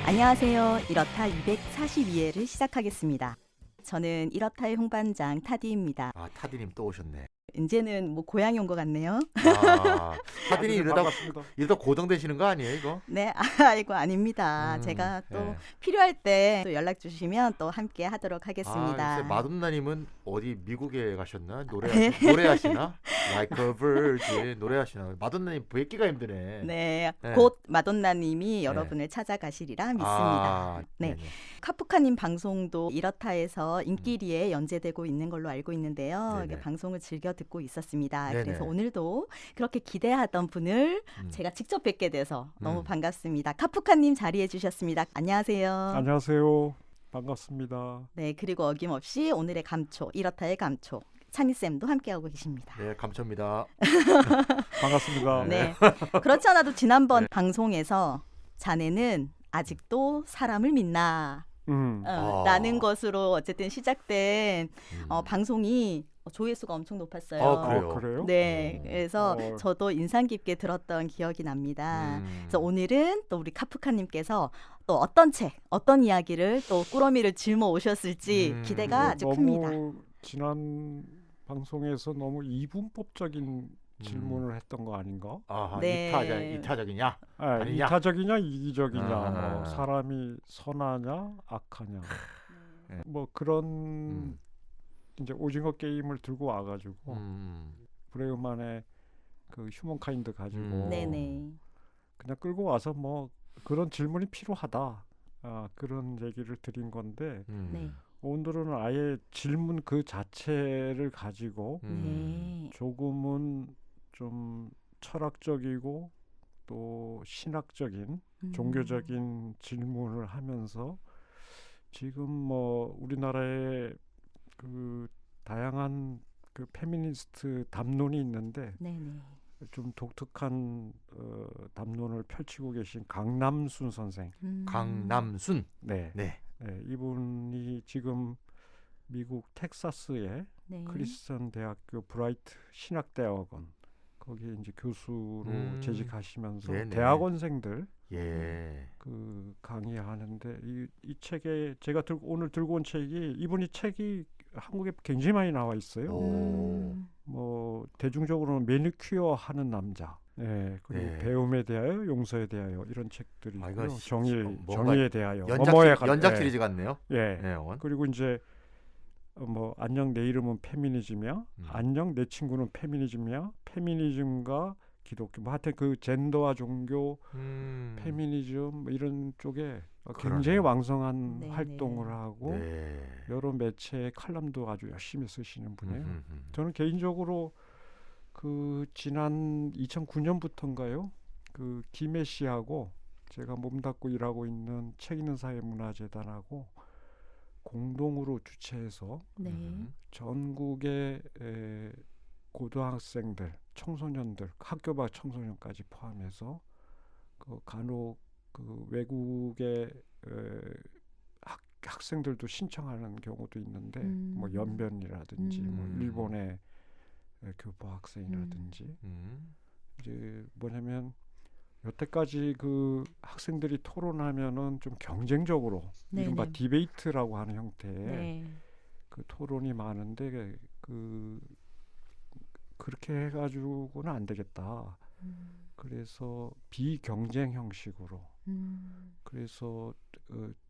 안녕하세요. 이렇다 242회를 시작하겠습니다. 저는 이렇다의 홍반장 타디입니다. 아, 타디님 또 오셨네. 이제는 뭐 고향이 온 것 같네요. 아, 타디님 반갑습니다. 이러다 고정되시는 거 아니에요, 이거? 네, 아이고 아닙니다. 제가 또 예. 필요할 때 또 연락 주시면 또 함께 하도록 하겠습니다. 아, 글쎄, 마돈나님은 어디 미국에 가셨나? 네. 노래하시나? Like a Virgin 노래하시나? 마돈나님 뵙기가 힘드네. 네, 네. 곧 마돈나님이 여러분을 찾아가시리라 믿습니다. 아, 네. 네네. 카프카님 방송도 이렇다에서 인기리에 연재되고 있는 걸로 알고 있는데요. 네네. 이게 방송을 즐겨 듣고 있었습니다. 네네. 그래서 오늘도 그렇게 기대하던 분을 음. 제가 직접 뵙게 돼서 너무 음. 반갑습니다. 카프카님 자리해 주셨습니다. 안녕하세요. 안녕하세요. 반갑습니다. 네, 그리고 어김없이 오늘의 감초, 이렇다의 감초 찬이쌤도 함께하고 계십니다. 네, 감사합니다. 반갑습니다. 네. 그렇지 않아도 지난번 방송에서 자네는 아직도 사람을 믿나? 라는 것으로 어쨌든 시작된 방송이 조회수가 엄청 높았어요. 아, 그래요? 그래요? 네, 그래서 어. 저도 인상 깊게 들었던 기억이 납니다. 음. 그래서 오늘은 또 우리 카프카님께서 또 어떤 책, 어떤 이야기를 또 꾸러미를 짊어 오셨을지 기대가 아주 큽니다. 너무 지난 방송에서 너무 이분법적인 질문을 했던 거 아닌가? 아하, 네. 이타적이냐? 아, 아니냐? 이타적이냐 이기적이냐? 아. 사람이 선하냐 악하냐? 네. 뭐 그런 음. 이제 오징어 게임을 들고 와가지고 음. 브레우만의 그 휴먼카인드 가지고 네네. 그냥 끌고 와서 뭐 그런 질문이 필요하다. 그런 얘기를 드린 건데 네. 오늘은 아예 질문 그 자체를 가지고 네. 조금은 좀 철학적이고 또 신학적인 종교적인 질문을 하면서 지금 뭐 우리나라에 그 다양한 그 페미니스트 담론이 있는데 네네. 좀 독특한 담론을 펼치고 계신 강남순 선생. 강남순. 네. 네. 네, 이분이 지금 미국 텍사스의 네. 크리스천 대학교 브라이트 신학대학원 거기에 이제 교수로 재직하시면서 네네. 대학원생들 예. 그 강의하는데 이 책에 제가 오늘 들고 온 책이 이분이 책이 한국에 굉장히 많이 나와 있어요. 오. 뭐 대중적으로는 매니큐어 하는 남자, 네, 그리고 네. 배움에 대하여, 용서에 대하여 이런 책들이 아, 있고요. 이거 뭔가 정의에 대하여, 어머에 관한 연작 시리즈 같네요. 예. 네, 원. 그리고 이제 뭐 안녕 내 이름은 페미니즘이야, 안녕 내 친구는 페미니즘이야, 페미니즘과 기독교, 뭐 하여튼 그 젠더와 종교, 페미니즘 뭐 이런 쪽에 굉장히 그러네요. 왕성한 네네. 활동을 하고 네. 여러 매체의 칼럼도 아주 열심히 쓰시는 분이에요. 음. 저는 개인적으로 그 지난 2009년부터인가요? 그 김혜 씨하고 제가 몸담고 일하고 있는 책 읽는 사회 문화재단하고 공동으로 주최해서 네. 전국의 고등학생들, 청소년들, 학교 밖 청소년까지 포함해서 그 간혹 그 외국의 학생들도 신청하는 경우도 있는데 뭐 연변이라든지 뭐 일본의 교포 학생이라든지 이제 뭐냐면 여태까지 그 학생들이 토론하면은 좀 경쟁적으로 이른바 네네. 디베이트라고 하는 형태의 네. 그 토론이 많은데 그렇게 해가지고는 안 되겠다. 그래서 비경쟁 형식으로 그래서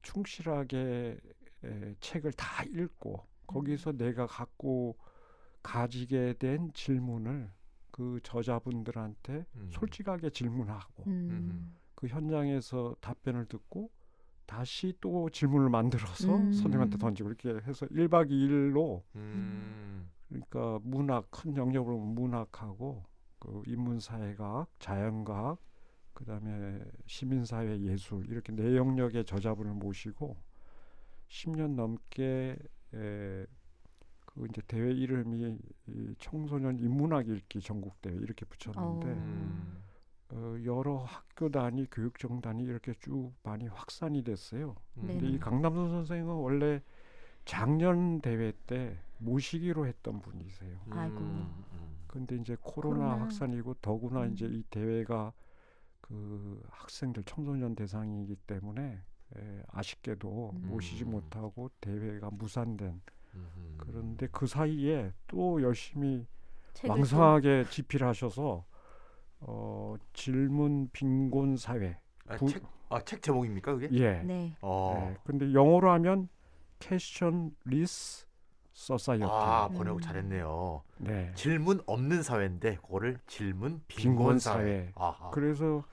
충실하게 책을 다 읽고 거기서 내가 가지게 된 질문을 그 저자분들한테 솔직하게 질문하고 그 현장에서 답변을 듣고 다시 또 질문을 만들어서 선생님한테 던지고 이렇게 해서 1박 2일로 그러니까 문학 큰 영역으로 문학하고 그 인문사회학, 자연과학, 그다음에 시민사회 예술 이렇게 네 영역의 저자분을 모시고 10년 넘게 그 이제 대회 이름이 이 청소년 인문학 읽기 전국 대회 이렇게 붙였는데 여러 학교 단위, 교육청 단위 이렇게 쭉 많이 확산이 됐어요. 근데 이 강남순 선생은 원래 작년 대회 때 모시기로 했던 분이세요. 아이고. 근데 이제 코로나 확산이고 더구나 이제 이 대회가 그 학생들 청소년 대상이기 때문에 아쉽게도 모시지 음. 못하고 대회가 무산된. 음흠. 그런데 그 사이에 또 열심히 책을 왕성하게 집필하셔서 질문 빈곤 사회. 책 제목입니까 그게? 예. 네. 근데 영어로 하면 questionless society. 번역 잘했네요. 네. 질문 없는 사회인데 그거를 질문 빈곤 빈곤 사회. 사회. 아하. 그래서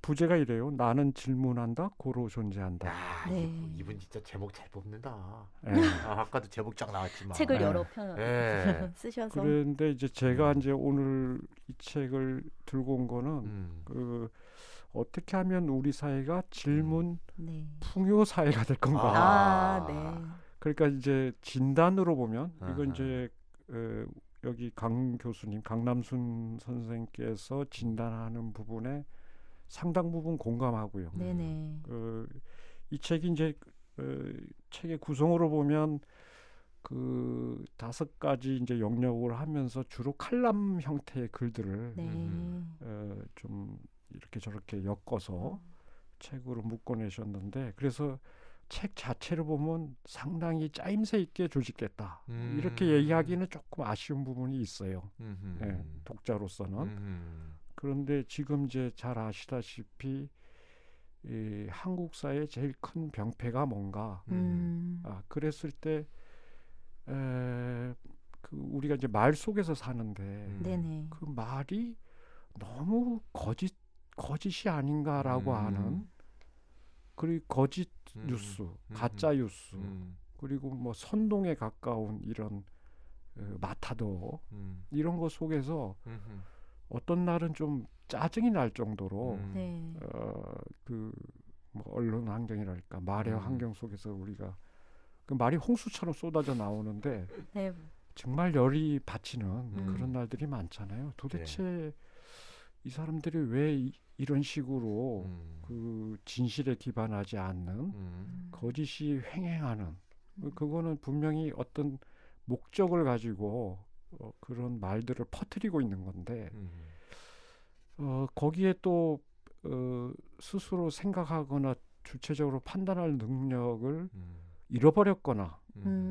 부제가 이래요. 나는 질문한다. 고로 존재한다. 야, 네. 이분 진짜 제목 잘 뽑는다. 예. 아까도 제목 쫙 나왔지만. 책을 네. 여러 편 예. 쓰셔서 그런데 이제 제가 이제 오늘 이 책을 들고 온 거는 음. 어떻게 하면 우리 사회가 질문 네. 풍요 사회가 될 건가. 아, 네. 그러니까 이제 진단으로 보면 아하. 이건 이제 여기 강 교수님, 강남순 선생께서 진단하는 부분에 상당 부분 공감하고요. 네네. 이 책이 이제 책의 구성으로 보면 그 5가지 이제 영역을 하면서 주로 칼럼 형태의 글들을 네. 좀 이렇게 저렇게 엮어서 책으로 묶어내셨는데 그래서 책 자체를 보면 상당히 짜임새 있게 조직됐다. 이렇게 얘기하기는 조금 아쉬운 부분이 있어요. 예, 독자로서는. 그런데 지금 이제 잘 아시다시피 이 한국 사회의 제일 큰 병폐가 뭔가? 그랬을 때 그 우리가 이제 말 속에서 사는데 네네. 그 말이 너무 거짓이 아닌가라고 하는 그리고 거짓 뉴스, 가짜 뉴스 그리고 뭐 선동에 가까운 이런 마타도 이런 것 속에서 어떤 날은 좀 짜증이 날 정도로 네. 그 뭐 언론 환경이랄까 말의 환경 속에서 우리가 그 말이 홍수처럼 쏟아져 나오는데 네. 정말 열이 받치는 그런 날들이 많잖아요. 도대체 이 사람들이 왜 이런 식으로 그 진실에 기반하지 않는 거짓이 횡행하는 그거는 분명히 어떤 목적을 가지고 그런 말들을 퍼뜨리고 있는 건데 거기에 또 스스로 생각하거나 주체적으로 판단할 능력을 잃어버렸거나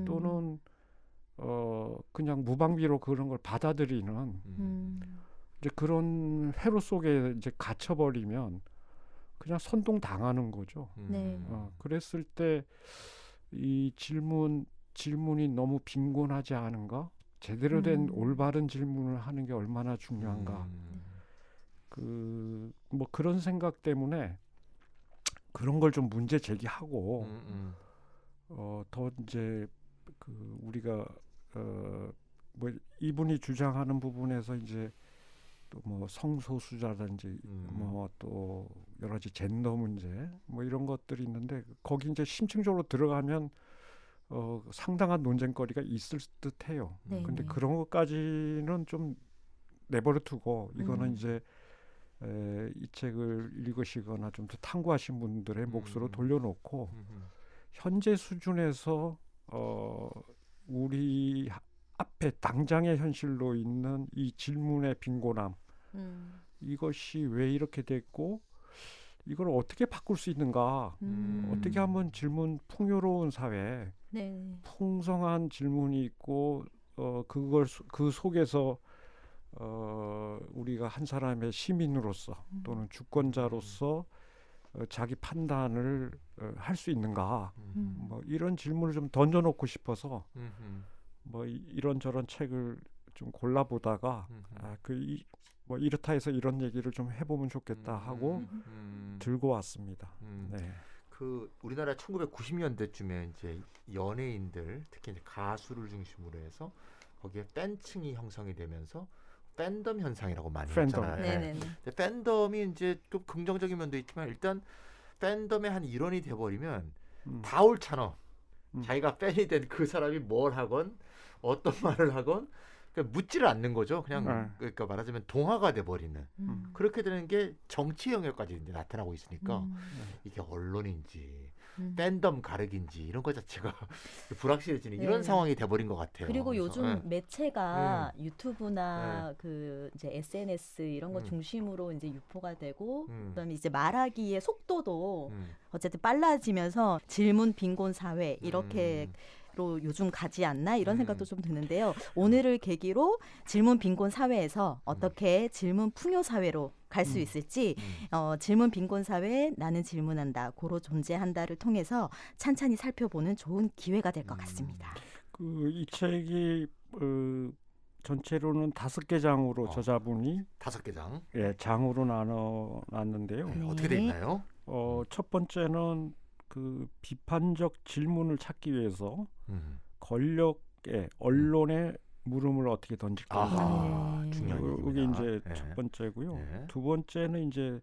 또는 그냥 무방비로 그런 걸 받아들이는 이제 그런 회로 속에 이제 갇혀버리면 그냥 선동 당하는 거죠. 네. 그랬을 때 이 질문이 너무 빈곤하지 않은가? 제대로 된 올바른 질문을 하는 게 얼마나 중요한가? 그 뭐 그런 생각 때문에 그런 걸 좀 문제 제기하고 더 이제 그 우리가 뭐 이분이 주장하는 부분에서 이제 또 뭐 성소수자든지 뭐 또 여러 가지 젠더 문제 뭐 이런 것들이 있는데 거기 이제 심층적으로 들어가면 상당한 논쟁거리가 있을 듯해요. 네. 근데 그런 것까지는 좀 내버려 두고 이거는 이제 이 책을 읽으시거나 좀 더 탐구하신 분들의 몫으로 돌려놓고 현재 수준에서 우리 앞에 당장의 현실로 있는 이 질문의 빈곤함 이것이 왜 이렇게 됐고 이걸 어떻게 바꿀 수 있는가 어떻게 하면 질문 풍요로운 사회 네. 풍성한 질문이 있고 그걸 그 속에서 우리가 한 사람의 시민으로서 또는 주권자로서 자기 판단을 할 수 있는가 뭐 이런 질문을 좀 던져놓고 싶어서 뭐 이런저런 책을 좀 골라보다가 뭐 이렇다 해서 이런 얘기를 좀 해보면 좋겠다 하고 들고 왔습니다. 네. 그 우리나라 1990년대쯤에 이제 연예인들 특히 이제 가수를 중심으로 해서 거기에 팬층이 형성이 되면서 팬덤 현상이라고 많이 팬덤. 했잖아요. 네네. 근데 팬덤이 이제 좀 긍정적인 면도 있지만 일단 팬덤의 한 일원이 돼버리면 다 옳잖아. 자기가 팬이 된 그 사람이 뭘 하건 어떤 말을 하건 그러니까 묻지를 않는 거죠. 그냥 그러니까 말하자면 동화가 돼버리는 그렇게 되는 게 정치 영역까지 이제 나타나고 있으니까 이게 언론인지 팬덤 가르기인지 이런 거 자체가 불확실해지는 네. 이런 상황이 돼버린 것 같아요. 그리고 그래서, 요즘 예. 매체가 유튜브나 그 이제 SNS 이런 거 중심으로 이제 유포가 되고 그다음에 이제 말하기의 속도도 어쨌든 빨라지면서 질문 빈곤 사회 이렇게 로 요즘 가지 않나 이런 생각도 좀 드는데요. 오늘을 계기로 질문 빈곤 사회에서 어떻게 질문 풍요 사회로 갈 수 있을지 질문 빈곤 사회 나는 질문한다 고로 존재한다를 통해서 찬찬히 살펴보는 좋은 기회가 될 것 같습니다. 그 이 책이 전체로는 5개 장으로 저자분이 5개 장. 예, 장으로 나눠 놨는데요. 네. 어떻게 돼 있나요? 첫 번째는 그 비판적 질문을 찾기 위해서 권력에 언론에 물음을 어떻게 던질 건가. 아하, 네. 중요한 이게 얘기입니다. 이제 예. 첫 번째고요. 예. 두 번째는 이제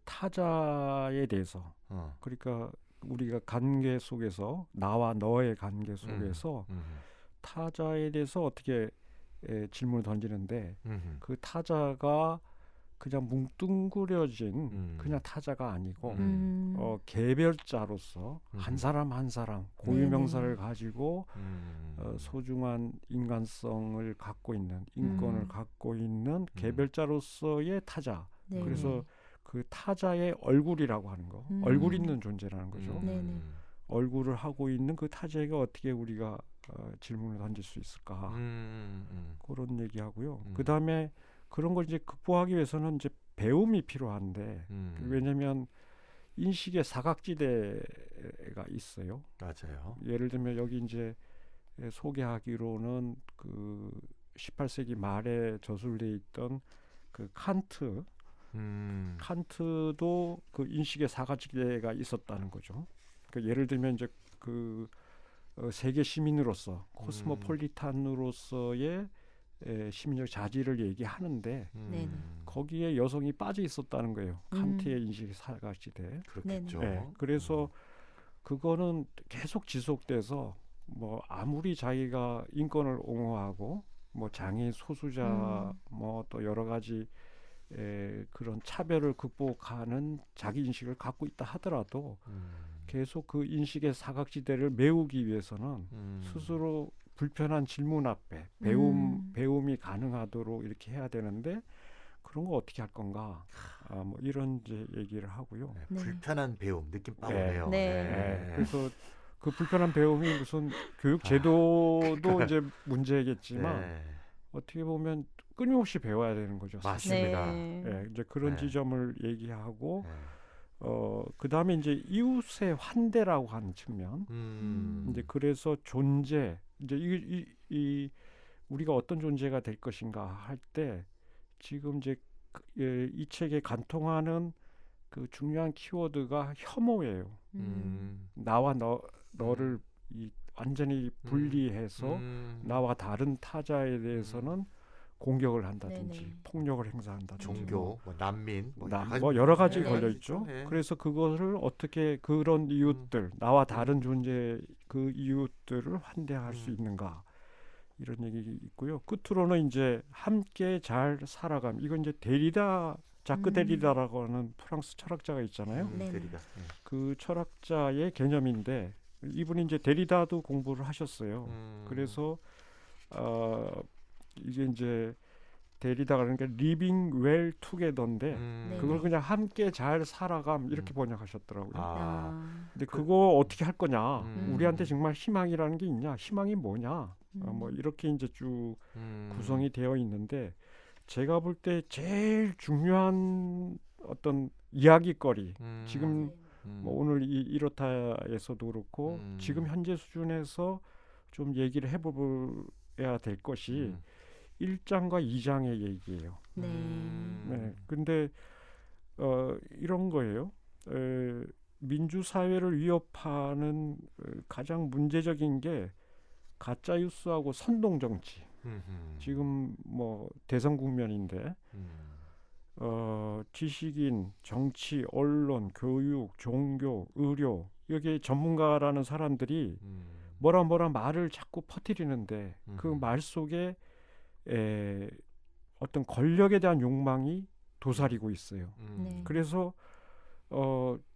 타자에 대해서 그러니까 우리가 관계 속에서 나와 너의 관계 속에서 타자에 대해서 어떻게 질문을 던지는데 그 타자가 그냥 뭉뚱그려진 그냥 타자가 아니고 개별자로서 한 사람 한 사람 고유명사를 가지고 소중한 인간성을 갖고 있는 인권을 갖고 있는 개별자로서의 타자. 네. 그래서 그 타자의 얼굴이라고 하는 거, 얼굴 있는 존재라는 거죠. 네네. 얼굴을 하고 있는 그 타자에게 어떻게 우리가 질문을 던질 수 있을까 그런 얘기하고요. 그 다음에 그런 걸 이제 극복하기 위해서는 이제 배움이 필요한데 왜냐하면 인식의 사각지대가 있어요. 맞아요. 예를 들면 여기 이제 소개하기로는 그 18세기 말에 저술돼 있던 그 칸트도 그 인식의 사각지대가 있었다는 거죠. 그 예를 들면 이제 그 세계 시민으로서 코스모폴리탄으로서의 시민적 자질을 얘기하는데 거기에 여성이 빠져 있었다는 거예요. 칸트의 인식의 사각지대. 그렇겠죠. 네, 그래서 그거는 계속 지속돼서 뭐 아무리 자기가 인권을 옹호하고 뭐 장애인 소수자 뭐 또 여러 가지 그런 차별을 극복하는 자기 인식을 갖고 있다 하더라도 계속 그 인식의 사각지대를 메우기 위해서는 스스로 불편한 질문 앞에 배움이 가능하도록 이렇게 해야 되는데 그런 거 어떻게 할 건가? 뭐 이런 이제 얘기를 하고요. 네, 불편한 배움 느낌 네. 빠오네요. 네. 그래서 그 불편한 배움이 무슨 교육 제도도 이제 문제겠지만 어떻게 보면 끊임없이 배워야 되는 거죠. 사실. 맞습니다. 네. 이제 그런 네. 지점을 얘기하고 네. 그다음에 이제 이웃의 환대라고 하는 측면. 이제 그래서 존재 이제 이 우리가 어떤 존재가 될 것인가 할 때 지금 이제 이 책에 간통하는 그 중요한 키워드가 혐오예요. 나와 너를 완전히 분리해서 나와 다른 타자에 대해서는 공격을 한다든지 네네. 폭력을 행사한다든지 종교, 뭐 난민, 뭐 여러 가지 네. 걸려 있죠. 네. 그래서 그것을 어떻게 그런 이웃들 나와 다른 존재 그 이웃들을 환대할 수 있는가 이런 얘기 있고요. 끝으로는 이제 함께 잘 살아감. 이건 이제 자크 데리다라고 하는 프랑스 철학자가 있잖아요. 네네. 데리다. 그 철학자의 개념인데 이분이 이제 데리다도 공부를 하셨어요. 그래서 이게 이제 데리다가 그러니까 living well together인데 그걸 그냥 함께 잘 살아감 이렇게 번역하셨더라고요. 근데 그거 어떻게 할 거냐? 우리한테 정말 희망이라는 게 있냐? 희망이 뭐냐? 뭐 이렇게 이제 쭉 구성이 되어 있는데 제가 볼 때 제일 중요한 어떤 이야기거리 지금 뭐 오늘 이렇다에서도 그렇고 지금 현재 수준에서 좀 얘기를 해봐야 될 것이 1장과 2장의 얘기예요. 네. 근데 이런 거예요. 민주사회를 위협하는 가장 문제적인 게 가짜 뉴스하고 선동 정치. 지금 뭐 대선 국면인데 지식인, 정치, 언론, 교육, 종교, 의료 여기 전문가라는 사람들이 뭐라 말을 자꾸 퍼뜨리는데 그 말 속에 어떤 권력에 대한 욕망이 도사리고 있어요. 네. 그래서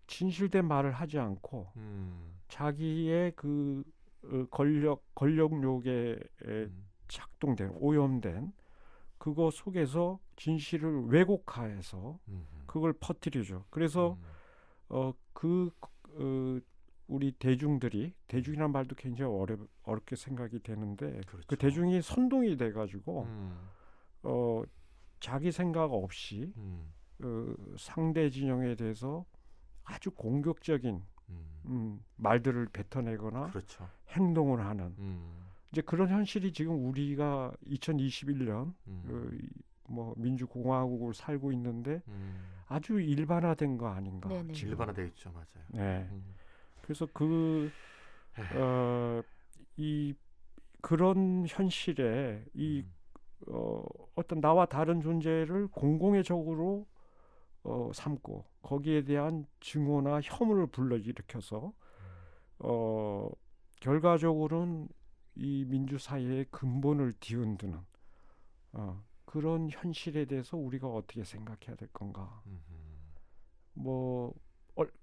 진실된 말을 하지 않고 자기의 그 권력욕에 작동된 오염된 그거 속에서 진실을 왜곡해서 그걸 퍼뜨리죠. 그래서 우리 대중이란 말도 굉장히 어렵게 생각이 되는데 그렇죠. 그 대중이 선동이 돼가지고 자기 생각 없이 상대 진영에 대해서 아주 공격적인 말들을 뱉어내거나 그렇죠. 행동을 하는 이제 그런 현실이 지금 우리가 2021년 뭐 민주공화국을 살고 있는데 아주 일반화된 거 아닌가? 네네. 지금. 일반화되어 있죠, 맞아요. 네. 그래서 그런 현실에 어떤 나와 다른 존재를 공공의 적으로 삼고 거기에 대한 증오나 혐오를 불러일으켜서 결과적으로는 이 민주사회의 근본을 뒤흔드는 그런 현실에 대해서 우리가 어떻게 생각해야 될 건가? 뭐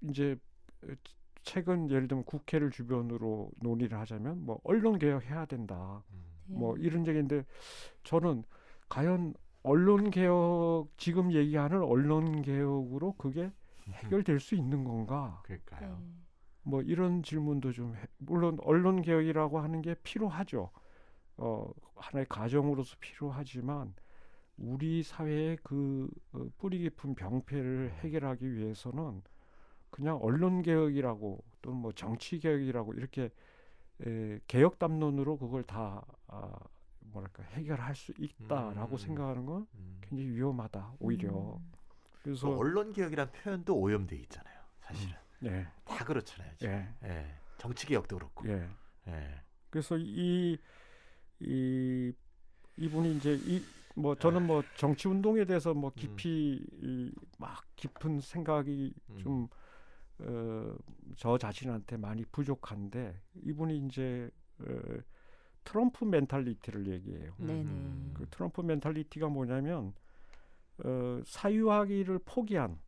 이제 최근 예를 들면 국회를 주변으로 논의를 하자면 뭐 언론 개혁해야 된다. 뭐 이런 얘기인데 저는 과연 언론 개혁 지금 얘기하는 언론 개혁으로 그게 해결될 수 있는 건가? 그러니까요. 뭐 이런 질문도 좀 물론 언론 개혁이라고 하는 게 필요하죠. 하나의 과정으로서 필요하지만 우리 사회의 그 뿌리 깊은 병폐를 해결하기 위해서는 그냥 언론 개혁이라고 또는 뭐 정치 개혁이라고 이렇게 개혁 담론으로 그걸 다 뭐랄까 해결할 수 있다라고 생각하는 건 굉장히 위험하다 오히려. 그래서 언론 개혁이란 표현도 오염돼 있잖아요, 사실은. 네. 다 그렇잖아요. 지금. 예. 정치 개혁도 그렇고. 예. 예. 그래서 이분이 이제 뭐 저는 뭐 정치 운동에 대해서 뭐 깊이 막 깊은 생각이 좀 저 자신한테 많이 부족한데 이분이 이제 트럼프 멘탈리티를 얘기해요. 네네. 그 트럼프 멘탈리티가 뭐냐면 사유하기를 포기한.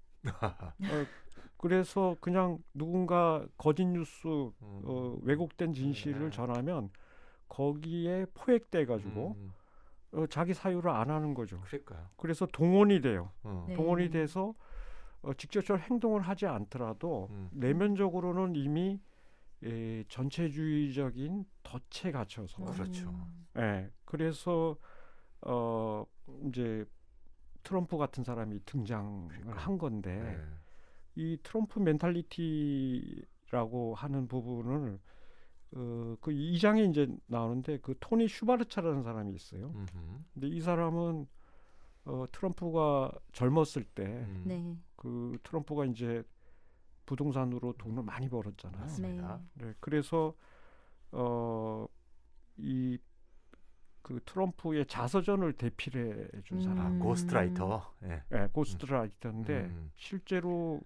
그래서 그냥 누군가 거짓 뉴스 왜곡된 진실을 전하면 거기에 포획돼 가지고 자기 사유를 안 하는 거죠. 그러니까요. 그래서 동원이 돼요. 네. 동원이 돼서 직접적으로 행동을 하지 않더라도 내면적으로는 이미 전체주의적인 덫에 갇혀서. 그렇죠. 그래서 이제 트럼프 같은 사람이 등장을 한 건데 이 트럼프 멘탈리티라고 하는 부분을 그 2장에 이제 나오는데 그 토니 슈바르차라는 사람이 있어요. 근데 이 사람은 트럼프가 젊었을 때 그 트럼프가 이제 부동산으로 돈을 많이 벌었잖아요. 맞습니다. 네, 그래서 이 그 트럼프의 자서전을 대필해 준 사람. 고스트라이터. 네, 고스트라이터인데 실제로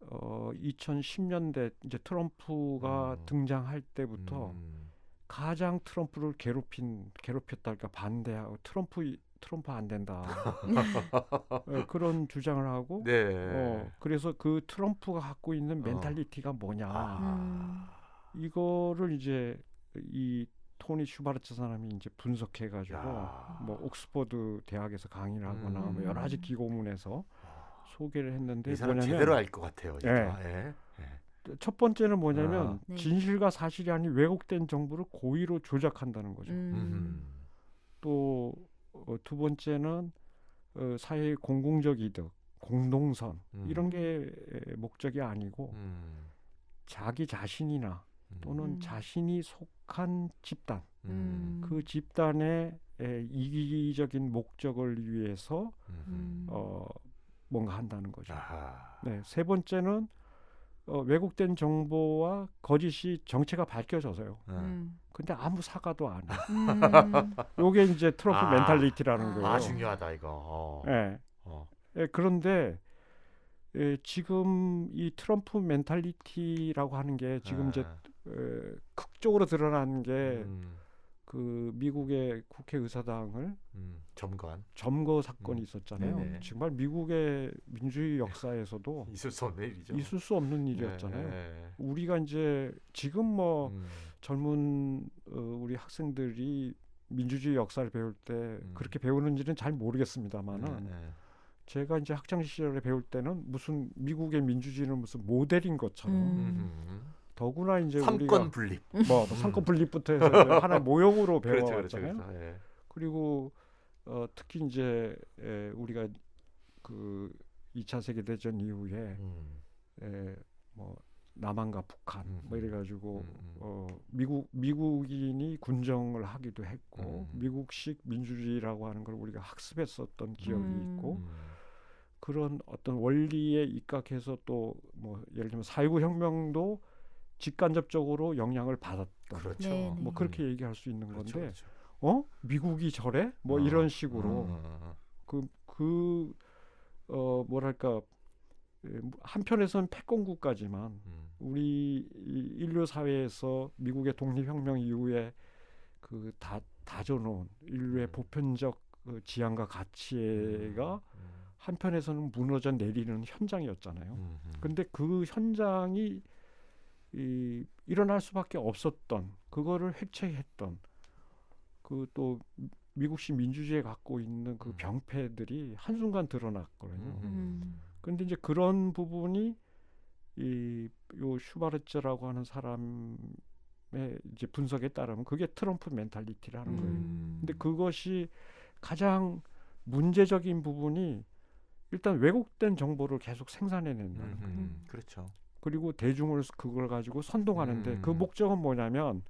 2010년대 이제 트럼프가 등장할 때부터 가장 트럼프를 괴롭혔다, 그러니까 반대하고 트럼프 안 된다. 그런 주장을 하고, 그래서 그 트럼프가 갖고 있는 멘탈리티가 뭐냐, 이거를 이제 이 토니 슈바르츠 사람이 이제 분석해가지고 뭐 옥스퍼드 대학에서 강의를 하거나 뭐 여러 가지 기고문에서 소개를 했는데 이 사람 뭐냐면 제대로 알 것 같아요. 첫 번째는 뭐냐면 진실과 사실이 아닌 왜곡된 정보를 고의로 조작한다는 거죠. 또 두 번째는 사회의 공공적 이득, 공동선 이런 게 목적이 아니고 자기 자신이나 또는 자신이 속한 집단, 그 집단의 이기적인 목적을 위해서 뭔가 한다는 거죠. 네, 세 번째는 왜곡된 정보와 거짓이 정체가 밝혀져서요. 근데 아무 사과도 안 해. 요게 이제 트럼프 멘탈리티라는 거예요. 중요하다 이거. 그런데 지금 이 트럼프 멘탈리티라고 하는 게 지금 이제 극적으로 드러나는 게 그 미국의 국회의사당을 점거 사건이 있었잖아요. 네네. 정말 미국의 민주주의 역사에서도 있을 수 없는 일이죠. 있을 수 없는 일이었잖아요. 네. 우리가 이제 지금 뭐 젊은 우리 학생들이 민주주의 역사를 배울 때 그렇게 배우는지는 잘 모르겠습니다만은 제가 이제 학창 시절에 배울 때는 무슨 미국의 민주주의는 무슨 모델인 것처럼 더구나 이제 삼권 분립, 삼권 분립부터 해서 이제 하나의 모형으로 배워왔잖아요. 그렇죠. 예. 그리고 특히 이제 우리가 그 2차 세계 대전 이후에 뭐 남한과 북한 뭐 이래가지고 미국인이 군정을 하기도 했고 미국식 민주주의라고 하는 걸 우리가 학습했었던 기억이 있고 그런 어떤 원리에 입각해서 또 뭐 예를 들면 4.19 혁명도 직간접적으로 영향을 받았던 그렇죠. 뭐 그렇게 얘기할 수 있는 그렇죠, 건데 그렇죠. 미국이 저래? 뭐 이런 식으로 뭐랄까 한편에서는 패권국가지만 우리 인류 사회에서 미국의 독립혁명 이후에 그 다져놓은 인류의 보편적 지향과 가치가 한편에서는 무너져 내리는 현장이었잖아요. 근데 그 현장이 일어날 수밖에 없었던 그거를 획책했던 그 또 미국식 민주주의에 갖고 있는 그 병폐들이 한순간 드러났거든요. 그런데 이제 그런 부분이 요 슈바르츠라고 하는 사람의 이제 분석에 따르면 그게 트럼프 멘탈리티라는 거예요. 근데 그것이 가장 문제적인 부분이 일단 왜곡된 정보를 계속 생산해낸다는 거예요. 그렇죠. 그리고 대중을 그걸 가지고 선동하는데 그 목적은 뭐냐면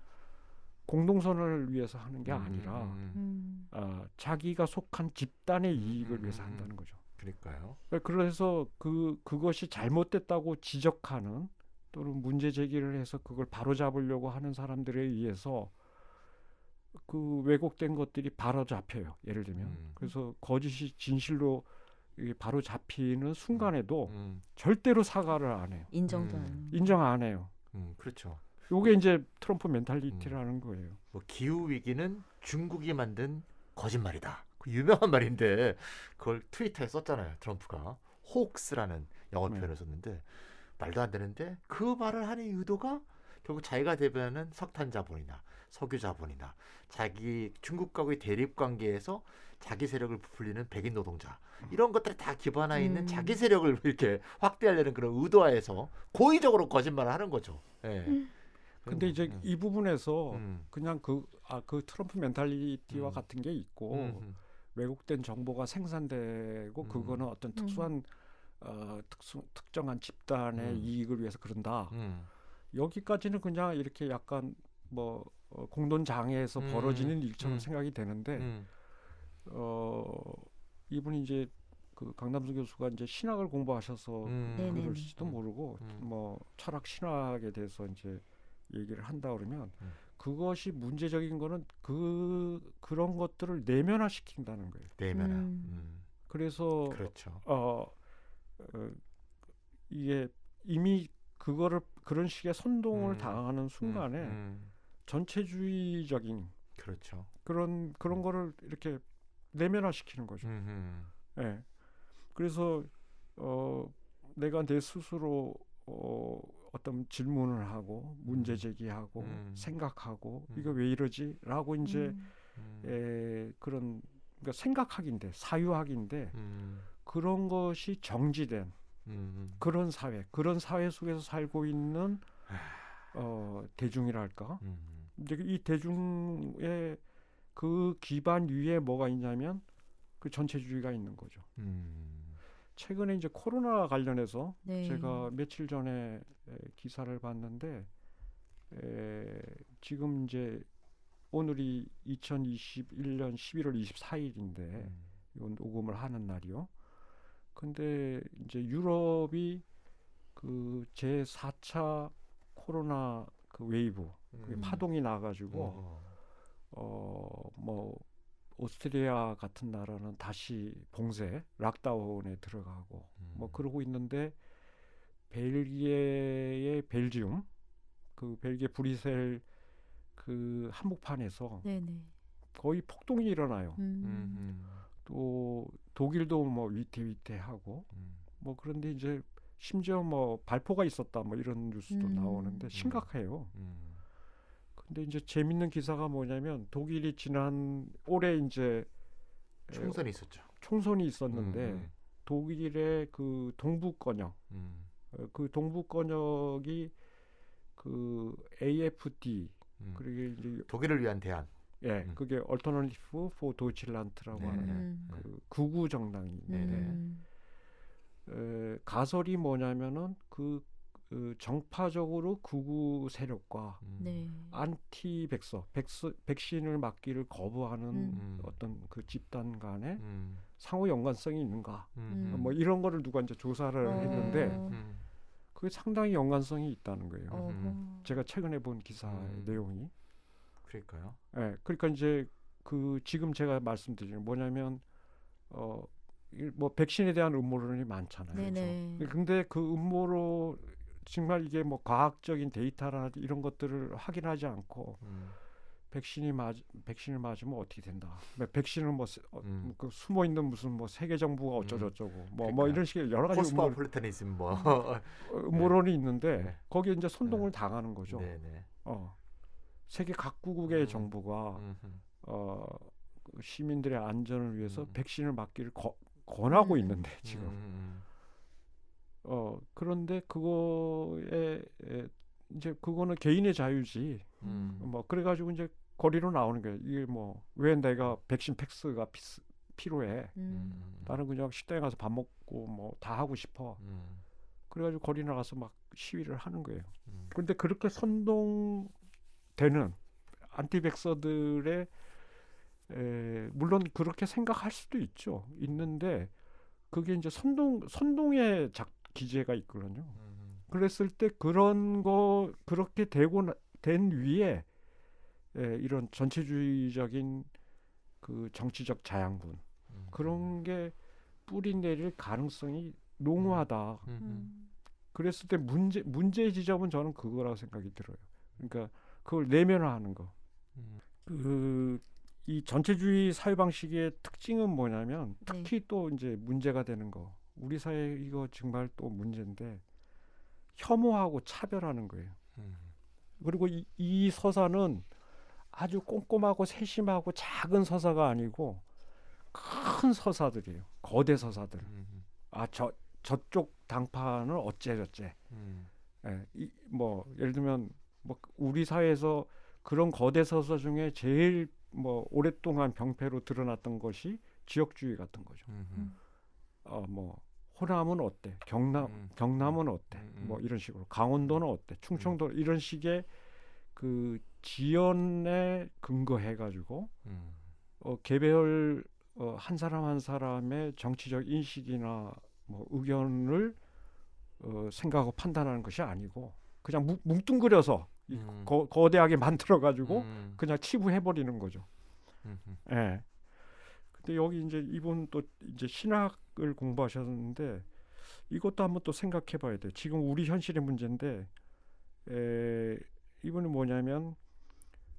공동선을 위해서 하는 게 아니라 자기가 속한 집단의 이익을 위해서 한다는 거죠. 그러니까요. 그래서 그것이 잘못됐다고 지적하는 또는 문제 제기를 해서 그걸 바로잡으려고 하는 사람들에 의해서 그 왜곡된 것들이 바로잡혀요. 예를 들면 그래서 거짓이 진실로 바로 잡히는 순간에도 절대로 사과를 안 해요. 인정 안 해요. 그렇죠. 요게 이제 트럼프 멘탈리티라는 거예요. 뭐 기후 위기는 중국이 만든 거짓말이다. 그 유명한 말인데 그걸 트위터에 썼잖아요. 트럼프가 호크스라는 영어 표현을 썼는데 말도 안 되는데 그 말을 하는 의도가 결국 자기가 대변하는 석탄 자본이나 석유 자본이나 자기 중국과의 대립 관계에서 자기 세력을 부풀리는 백인 노동자 이런 것들이 다 기반해 있는 자기 세력을 이렇게 확대하려는 그런 의도하에서 고의적으로 거짓말을 하는 거죠. 예. 근데 이제 이 부분에서 그냥 그 트럼프 멘탈리티와 같은 게 있고 왜곡된 정보가 생산되고 그거는 어떤 특수한 특정한 집단의 이익을 위해서 그런다. 여기까지는 그냥 이렇게 약간 뭐 공돈 장애에서 벌어지는 일처럼 생각이 되는데 이분이 이제 그 강남수 교수가 이제 신학을 공부하셔서 그럴지도 모르고 뭐 철학 신학에 대해서 이제 얘기를 한다 그러면 그것이 문제적인 거는 그런 것들을 내면화시킨다는 거예요. 내면화. 그래서 그렇죠. 이게 이미 그거를 그런 식의 선동을 당하는 순간에 전체주의적인 그렇죠. 그런 거를 이렇게 내면화시키는 거죠. 예. 그래서 내가 내 스스로 어떤 질문을 하고 문제 제기하고 생각하고 이거 왜 이러지라고 이제 그런 그러니까 생각학인데 사유학인데 그런 것이 정지된 그런 사회 속에서 살고 있는 대중이랄까. 근데 이 대중의 그 기반 위에 뭐가 있냐면 그 전체주의가 있는 거죠. 최근에 이제 코로나 관련해서 제가 며칠 전에 기사를 봤는데 지금 이제 오늘이 2021년 11월 24일인데 이건 녹음을 하는 날이요. 근데 이제 유럽이 그 제4차 코로나 그 웨이브 그 파동이 나가지고 뭐 오스트리아 같은 나라는 다시 봉쇄, 락다운에 들어가고 뭐 그러고 있는데 벨기에의 벨지움, 그 벨기에 브뤼셀 그 한복판에서 네네. 거의 폭동이 일어나요. 음. 또 독일도 뭐 위태위태하고 뭐 그런데 이제 심지어 뭐 발포가 있었다 뭐 이런 뉴스도 나오는데 심각해요. 근데 이제 재밌는 기사가 뭐냐면 독일이 지난 올해 이제 총선이 있었죠. 총선이 있었는데 독일의 그 동부권역 그 동부권역이 그 AfD 그리고 이제 독일을 위한 대안. 예, 그게 Alternative for Deutschland라고 하는 그 극우 정당이 있는데 가설이 뭐냐면은 그 정파적으로 극우 세력과 안티백서, 백신을 맞기를 거부하는 어떤 그 집단 간에 상호 연관성이 있는가? 뭐 이런 거를 누가 이제 조사를 했는데 그게 상당히 연관성이 있다는 거예요. 제가 최근에 본 기사의 내용이. 그러니까요. 예, 그러니까 이제 그 지금 제가 말씀드리는 뭐냐면 뭐 백신에 대한 음모론이 많잖아요. 네네. 근데 그 음모로 정말 이게 뭐 과학적인 데이터나 이런 것들을 확인하지 않고 백신을 맞으면 어떻게 된다. 백신은 뭐 그 숨어 있는 무슨 뭐 세계 정부가 어쩌고저쩌고 뭐 이런 식의 여러 가지 코스모폴리타니즘 뭐 음모론이 있는데 거기에 이제 선동을 당하는 거죠. 네네. 세계 각국의 정부가 시민들의 안전을 위해서 백신을 맞기를 권하고 있는데 지금 그런데 그거에 이제 그거는 개인의 자유지 뭐 그래가지고 이제 거리로 나오는 거예요. 이게 뭐 왜 내가 백신 패스가 필요해? 나는 그냥 식당에 가서 밥 먹고 뭐 다 하고 싶어. 그래가지고 거리 나가서 막 시위를 하는 거예요. 그런데 그렇게 선동되는 안티백서들의 물론 그렇게 생각할 수도 있는데 그게 이제 선동의 기제가 있거든요. 그랬을 때 그런 거 그렇게 된 위에 이런 전체주의적인 그 정치적 자양분 그런 게 뿌리 내릴 가능성이 농후하다. 그랬을 때 문제의 지점은 저는 그거라고 생각이 들어요. 그러니까 그걸 내면화하는 거. 이 전체주의 사회 방식의 특징은 뭐냐면 특히 또 이제 문제가 되는 거. 우리 사회 이거 정말 또 문제인데 혐오하고 차별하는 거예요. 그리고 이 서사는 아주 꼼꼼하고 세심하고 작은 서사가 아니고 큰 서사들이에요. 거대 서사들. 저쪽 당파는 어째저째. 뭐 예를 들면 뭐 우리 사회에서 그런 거대 서사 중에 제일 뭐 오랫동안 병폐로 드러났던 것이 지역주의 같은 거죠. 뭐 호남은 어때? 경남은 어때? 뭐 이런 식으로 강원도는 어때? 충청도 이런 식의 그 지연에 근거해가지고 개별 한 사람 한 사람의 정치적 인식이나 뭐 의견을 생각하고 판단하는 것이 아니고 그냥 뭉뚱그려서 거대하게 만들어가지고 그냥 치부해버리는 거죠. 예. 근데 여기 이제 이분 또 이제 신학을 공부하셨는데 이것도 한번 또 생각해봐야 돼. 지금 우리 현실의 문제인데 이분은 뭐냐면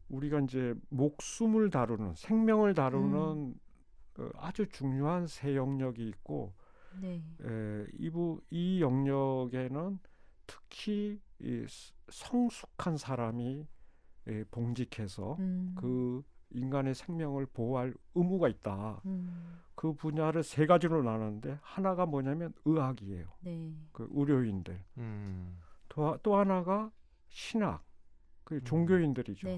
우리가 이제 목숨을 다루는 생명을 다루는 아주 중요한 세 영역이 있고 이 영역에는 특히 이 성숙한 사람이 봉직해서 그 인간의 생명을 보호할 의무가 있다. 그 분야를 세 가지로 나누는데 하나가 뭐냐면 의학이에요. 그 의료인들. 또 하나가 신학, 그 종교인들이죠.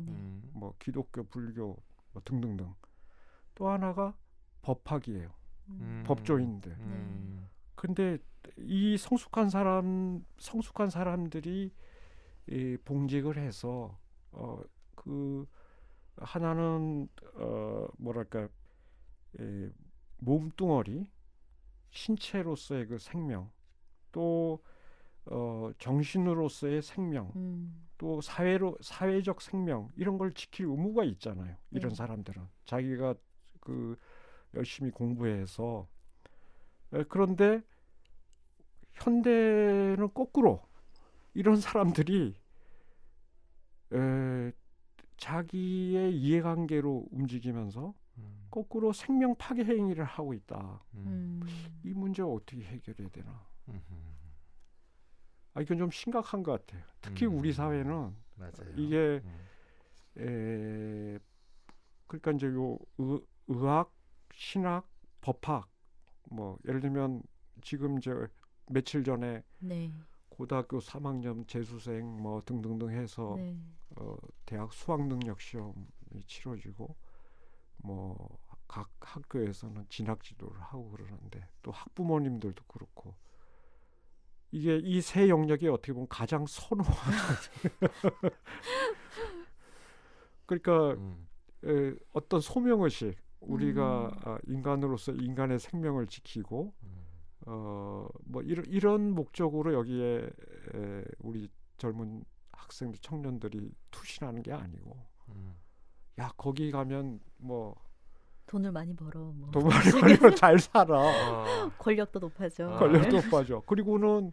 뭐 기독교, 불교 뭐 등등등. 또 하나가 법학이에요. 법조인들. 근데 이 성숙한 사람들이 봉직을 해서 그 하나는 뭐랄까 몸뚱어리 신체로서의 그 생명 또 정신으로서의 생명 또 사회적 생명 이런 걸 지킬 의무가 있잖아요. 이런 사람들은 자기가 그 열심히 공부해서 그런데 현대는 거꾸로 이런 사람들이 자기의 이해관계로 움직이면서 거꾸로 생명 파괴 행위를 하고 있다. 이 문제가 어떻게 해결해야 되나? 이건 좀 심각한 것 같아요. 특히 우리 사회는 맞아요. 이게 그러니까 이제 요 의학, 신학, 법학 뭐 예를 들면 지금 이제 며칠 전에 네. 고등학교 3학년 재수생 뭐 등등등 해서 네. 대학 수학 능력 시험이 치러지고 뭐 각 학교에서는 진학 지도를 하고 그러는데 또 학부모님들도 그렇고 이게 이 세 영역이 어떻게 보면 가장 선호하는 그러니까 어떤 소명의식 우리가 인간으로서 인간의 생명을 지키고 뭐 이런 목적으로 여기에 우리 젊은 학생들 청년들이 투신하는 게 아니고 야 거기 가면 뭐 돈을 많이 벌어 뭐. 돈 많이 벌면 잘 살아. 권력도 높아져. 권력도 높아져. 그리고는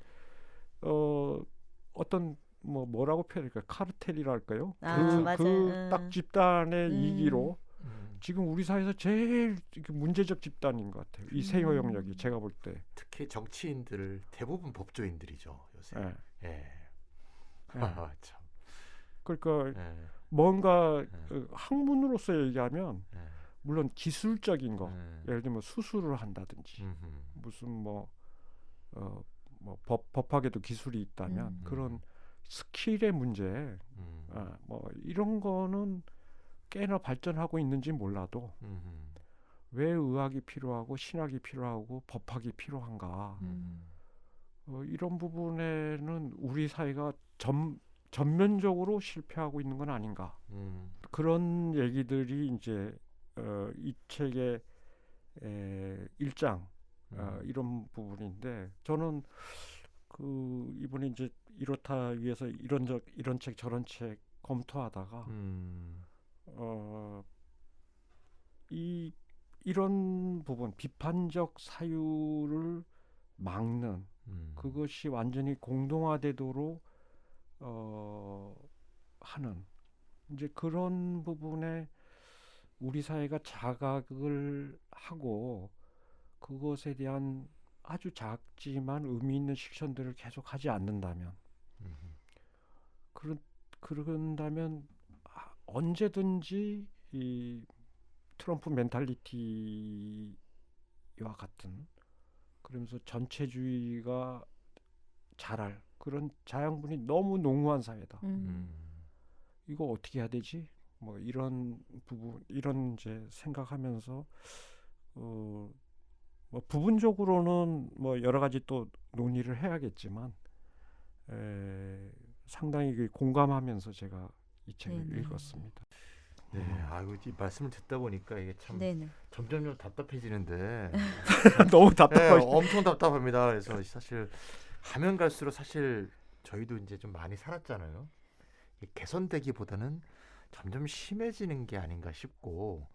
어떤 뭐라고 표현할까요? 카르텔이랄까요? 그 딱 집단의 이기로 지금 우리 사회에서 제일 문제적 집단인 것 같아요. 이 세 영역이 제가 볼 때. 특히 정치인들 대부분 법조인들이죠 요새. 참. 그러니까 뭔가 학문으로서 얘기하면 물론 기술적인 거, 예를 들면 수술을 한다든지 무슨 뭐 법학에도 기술이 있다면 그런 스킬의 문제, 뭐 이런 거는 꽤나 발전하고 있는지 몰라도 왜 의학이 필요하고 신학이 필요하고 법학이 필요한가? 이런 부분에는 우리 사회가 전면적으로 실패하고 있는 건 아닌가? 그런 얘기들이 이제 이 책의 1장 이런 부분인데 저는 그 이번에 이제 이렇다 위해서 이런 책 저런 책 검토하다가 이런 부분 비판적 사유를 막는 그것이 완전히 공동화되도록 하는 이제 그런 부분에 우리 사회가 자각을 하고 그것에 대한 아주 작지만 의미 있는 실천들을 계속 하지 않는다면 그런다면 언제든지 이 트럼프 멘탈리티와 같은 그러면서 전체주의가 자랄 그런 자양분이 너무 농후한 사회다. 이거 어떻게 해야 되지? 뭐 이런 부분 이런 이제 생각하면서 뭐 부분적으로는 뭐 여러 가지 또 논의를 해야겠지만 상당히 공감하면서 제가 이 책을 읽었습니다. 네, 아이고 이 말씀을 듣다 보니까 이게 참 점점 답답해지는데 너무 답답해요. 엄청 답답합니다. 그래서 사실 가면 갈수록 사실 저희도 이제 좀 많이 살았잖아요. 개선되기보다는 점점 심해지는 게 아닌가 싶고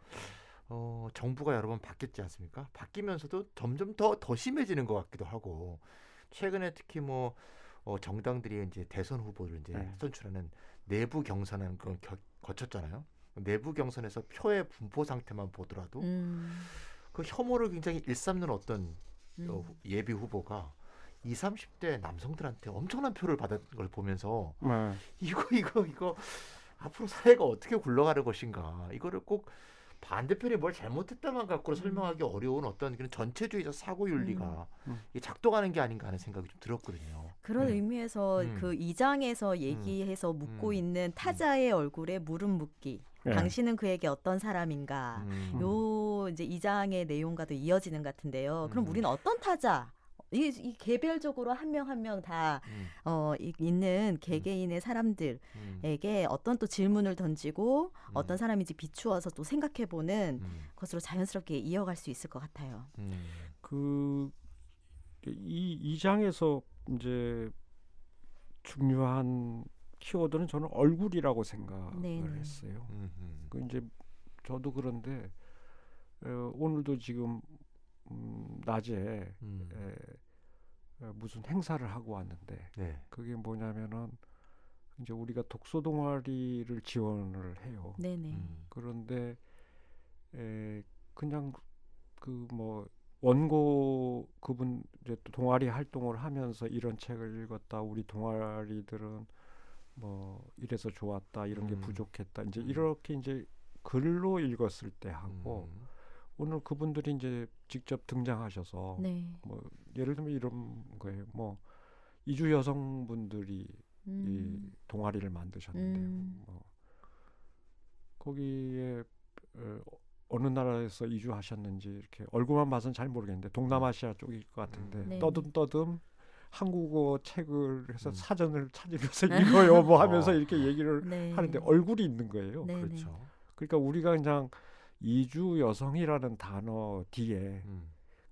정부가 여러 번 바뀌었지 않습니까? 바뀌면서도 점점 더 심해지는 것 같기도 하고 최근에 특히 뭐 정당들이 이제 대선 후보를 이제 선출하는 내부 경선하는 걸 거쳤잖아요. 내부 경선에서 표의 분포 상태만 보더라도 그 혐오를 굉장히 일삼는 어떤 예비 후보가 20, 30대 남성들한테 엄청난 표를 받은 걸 보면서 이거 앞으로 사회가 어떻게 굴러가는 것인가 이거를 꼭 반대편이 뭘 잘못했다만 갖고 설명하기 어려운 어떤 그런 전체주의적 사고 윤리가 작동하는 게 아닌가 하는 생각이 좀 들었거든요. 그런 의미에서 그 2장에서 얘기해서 묻고 있는 타자의 얼굴에 물음 묻기. 당신은 그에게 어떤 사람인가. 요 이제 2장의 내용과도 이어지는 것 같은데요. 그럼 우리는 어떤 타자? 이 개별적으로 한 명 한 명 다 있는 개개인의 사람들에게 어떤 또 질문을 던지고 어떤 사람인지 비추어서 또 생각해보는 것으로 자연스럽게 이어갈 수 있을 것 같아요. 이 장에서 이제 중요한 키워드는 저는 얼굴이라고 생각을 했어요. 그 이제 저도 그런데 오늘도 지금 낮에 무슨 행사를 하고 왔는데 그게 뭐냐면은 이제 우리가 독서 동아리를 지원을 해요. 네네. 그런데 그냥 그 뭐 원고 그분 이제 또 동아리 활동을 하면서 이런 책을 읽었다. 우리 동아리들은 뭐 이래서 좋았다. 이런 게 부족했다. 이제 이렇게 이제 글로 읽었을 때 하고 오늘 그분들이 이제 직접 등장하셔서 네. 뭐 예를 들면 이런 거예요. 뭐 이주 여성분들이 이 동아리를 만드셨는데요. 뭐 거기에 어느 나라에서 이주하셨는지 이렇게 얼굴만 봐서는 잘 모르겠는데 동남아시아 쪽일 것 같은데 네. 떠듬떠듬 한국어 책을 해서 사전을 찾으면서 읽어요 뭐 하면서 이렇게 얘기를 네. 하는데 얼굴이 있는 거예요. 네. 그렇죠. 그러니까 우리가 그냥 이주 여성이라는 단어 뒤에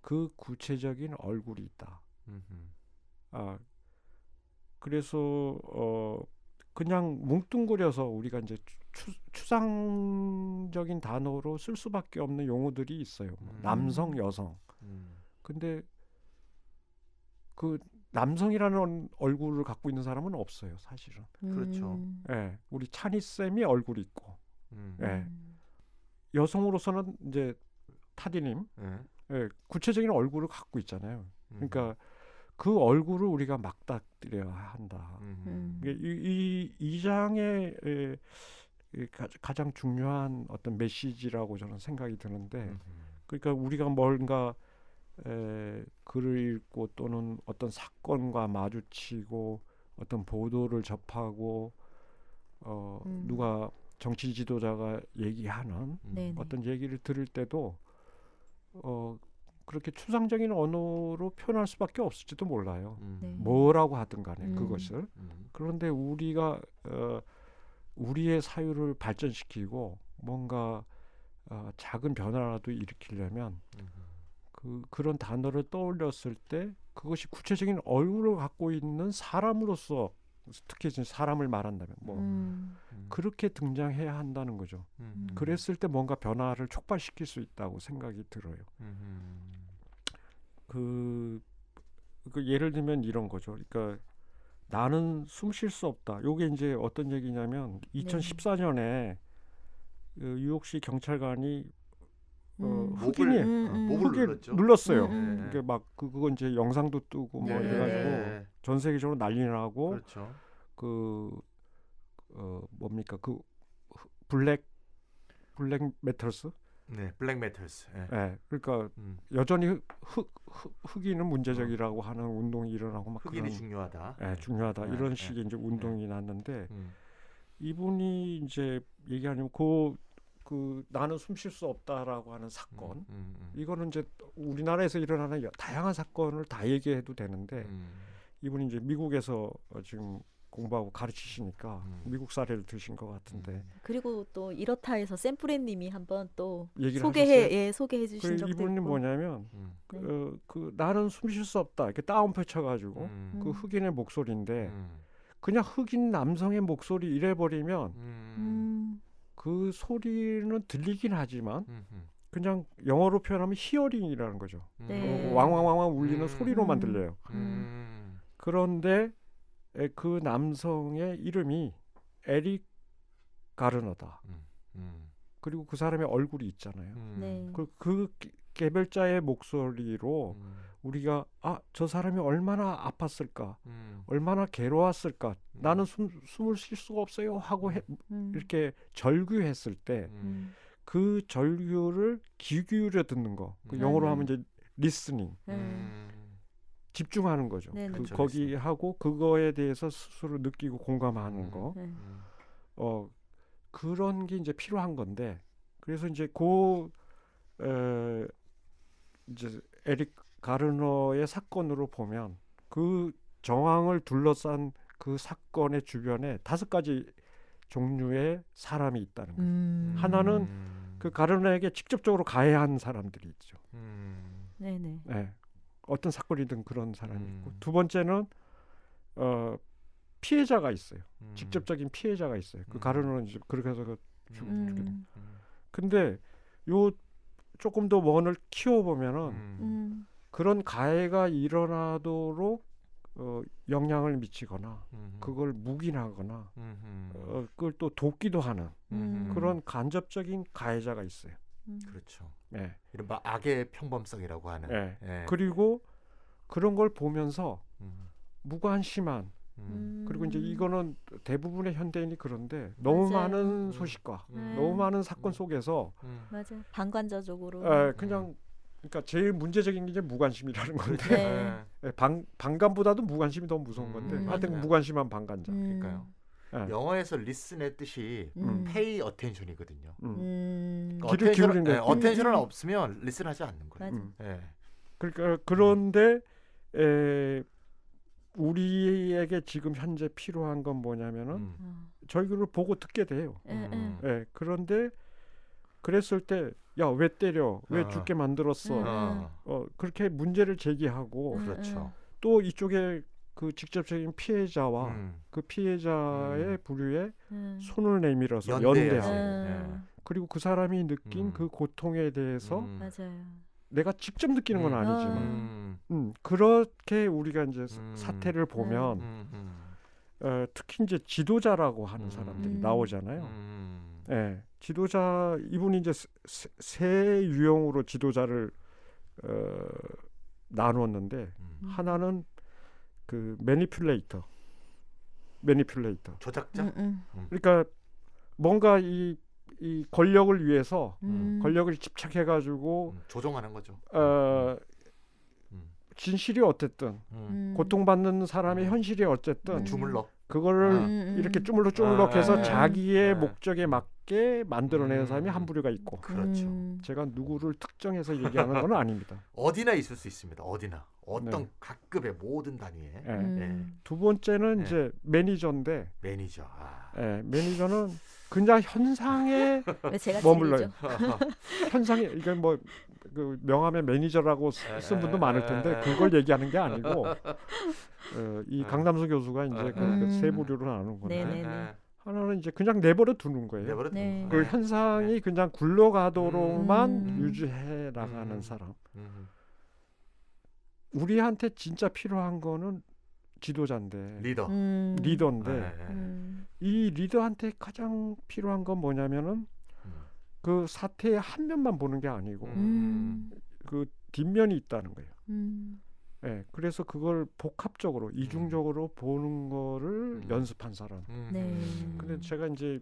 그 구체적인 얼굴이 있다. 그래서 그냥 뭉뚱그려서 우리가 이제 추상적인 단어로 쓸 수밖에 없는 용어들이 있어요. 남성, 여성. 근데 그 남성이라는 얼굴을 갖고 있는 사람은 없어요, 사실은. 그렇죠. 예, 우리 찬희 쌤이 얼굴이 있고, 예, 여성으로서는 이제 타디님, 예, 구체적인 얼굴을 갖고 있잖아요. 그러니까 그 얼굴을 우리가 맞닥뜨려야 한다. 이 장의 가장 중요한 어떤 메시지라고 저는 생각이 드는데, 그러니까 우리가 뭔가 글을 읽고 또는 어떤 사건과 마주치고 어떤 보도를 접하고 누가 정치 지도자가 얘기하는 어떤 얘기를 들을 때도 그렇게 추상적인 언어로 표현할 수밖에 없을지도 몰라요. 뭐라고 하든 간에 그것을. 그런데 우리가 우리의 사유를 발전시키고 뭔가 작은 변화라도 일으키려면 그런 단어를 떠올렸을 때 그것이 구체적인 얼굴을 갖고 있는 사람으로서 특히 사람을 말한다면 뭐 그렇게 등장해야 한다는 거죠. 그랬을 때 뭔가 변화를 촉발시킬 수 있다고 생각이 들어요. 그 예를 들면 이런 거죠. 그러니까 나는 숨 쉴 수 없다. 요게 이제 어떤 얘기냐면 2014년에 뉴욕시 경찰관이 흑인이 목을 눌렀어요. 이게 막 그거 이제 영상도 뜨고 뭐 이래가지고 전 세계적으로 난리 나고 그렇죠. 뭡니까 그 블랙 메탈스? 네, 블랙 메탈스. 네, 그러니까 여전히 흑인은 문제적이라고 하는 운동이 일어나고 막 흑인이 그런, 중요하다. 네, 중요하다 이런 식의 이제 운동이 났는데 이분이 이제 얘기하냐면 그 나는 숨 쉴 수 없다라고 하는 사건 이거는 이제 우리나라에서 일어나는 다양한 사건을 다 얘기해도 되는데 이분이 이제 미국에서 지금 공부하고 가르치시니까 미국 사례를 드신 것 같은데 그리고 또 이렇다 해서 샘프레님이 한번 또 소개해 주신 적도 이분이 있고. 뭐냐면 그 나는 숨 쉴 수 없다 이렇게 다운표 쳐가지고 그 흑인의 목소리인데 그냥 흑인 남성의 목소리 이래버리면 그 소리는 들리긴 하지만 그냥 영어로 표현하면 히어링이라는 거죠. 왕왕왕왕 울리는 소리로만 들려요. 그런데 그 남성의 이름이 에릭 가르너다. 그리고 그 사람의 얼굴이 있잖아요. 그 개별자의 목소리로 우리가 저 사람이 얼마나 아팠을까, 얼마나 괴로웠을까, 나는 숨을 쉴 수가 없어요 하고 이렇게 절규했을 때 그 절규를 귀 기울여 듣는 거, 그 영어로 하면 이제 listening, 집중하는 거죠. 거기 하고 그거에 대해서 스스로 느끼고 공감하는 거, 그런 게 이제 필요한 건데, 그래서 이제 이제 에릭 가르너의 사건으로 보면 그 정황을 둘러싼 그 사건의 주변에 5가지 종류의 사람이 있다는 거예요. 하나는 그 가르너에게 직접적으로 가해한 사람들이 있죠. 네네. 네. 어떤 사건이든 그런 사람이 있고, 두 번째는 피해자가 있어요. 직접적인 피해자가 있어요. 그 가르너는 이제 그렇게 해서 죽게 돼. 근데 요 조금 더 원을 키워보면은 그런 가해가 일어나도록 영향을 미치거나 그걸 묵인하거나 그걸 또 돕기도 하는 그런 간접적인 가해자가 있어요. 그렇죠. 예. 이른바 악의 평범성이라고 하는. 예. 예. 그리고 그런 걸 보면서 무관심한 그리고 이제 이거는 대부분의 현대인이 그런데 너무 맞아요. 많은 소식과 너무 많은 사건 속에서 맞아요. 방관자적으로. 그냥 그러니까 제일 문제적인 게 이제 무관심이라는 건데 네. 방관보다도 무관심이 더 무서운 건데 하여튼 맞아요. 무관심한 방관자. 그러니까요. 영어에서 리슨의 뜻이 pay attention이거든요. 그러니까 귀를 기울이는 거. attention은 없으면 리슨하지 않는 거예요. 예. 그러니까 그런데 우리에게 지금 현재 필요한 건 뭐냐면은 저희를 보고 듣게 돼요. 예. 그런데 그랬을 때 야, 왜 때려? 왜 죽게 만들었어? 그렇게 문제를 제기하고 그렇죠. 또 이쪽에 그 직접적인 피해자와 그 피해자의 부류에 손을 내밀어서 연대하고 그리고 그 사람이 느낀 그 고통에 대해서 맞아요. 내가 직접 느끼는 건 아니지만 그렇게 우리가 이제 사태를 보면 특히 이제 지도자라고 하는 사람들이 나오잖아요. 예, 지도자 이분이 이제 세 유형으로 지도자를 나누었는데 하나는 그 매니퓰레이터 조작자. 그러니까 뭔가 이 권력을 위해서 권력을 집착해가지고 조종하는 거죠. 진실이 어쨌든 고통받는 사람의 현실이 어쨌든 주물럭 그거를 이렇게 쭈물럭해서 자기의 목적에 맞게 만들어내는 사람이 한 부류가 있고 그렇죠. 제가 누구를 특정해서 얘기하는 건 아닙니다. 어디나 있을 수 있습니다. 어디나 어떤 각급의 모든 단위에. 두 번째는 이제 매니저인데 매니저. 매니저는 그냥 현상에 제가 머물러요. 현상에 이게 뭐 그 명함에 매니저라고 쓴 분도 많을 텐데 그걸 얘기하는 게 아니고 이 강남수 교수가 이제 그 세 부류로 나누는 건데 하나는 이제 그냥 내버려 두는 거예요. 그 현상이 그냥 굴러가도록만 유지해 나가는 사람. 우리한테 진짜 필요한 거는 지도자인데 리더인데 이 리더한테 가장 필요한 건 뭐냐면은 그 사태의 한 면만 보는 게 아니고 그 뒷면이 있다는 거예요. 네, 그래서 그걸 복합적으로 이중적으로 보는 거를 연습한 사람. 근데 제가 이제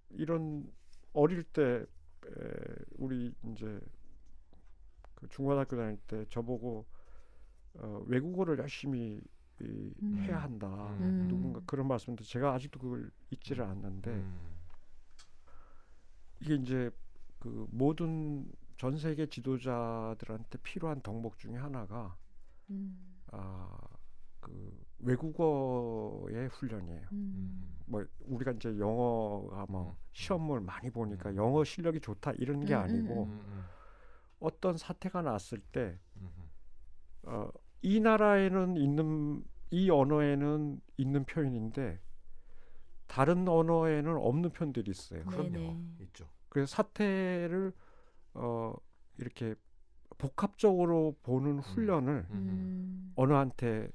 이런 어릴 때 우리 이제 그 중고등학교 다닐 때 저보고 외국어를 열심히 해야 한다. 누군가 그런 말씀도 제가 아직도 그걸 잊지를 않는데 이게 이제 그 모든 전 세계 지도자들한테 필요한 덕목 중에 하나가 그 외국어의 훈련이에요. 뭐 우리가 이제 영어가 뭐 시험을 많이 보니까 영어 실력이 좋다 이런 게 아니고 어떤 사태가 났을 때 이 나라에는 있는 이 언어에는 있는 표현인데 다른 언어에는 없는 표현들이 있어요. 그럼요. 있죠. 그래서 사태를 이렇게 복합적으로 보는 훈련을 언어한테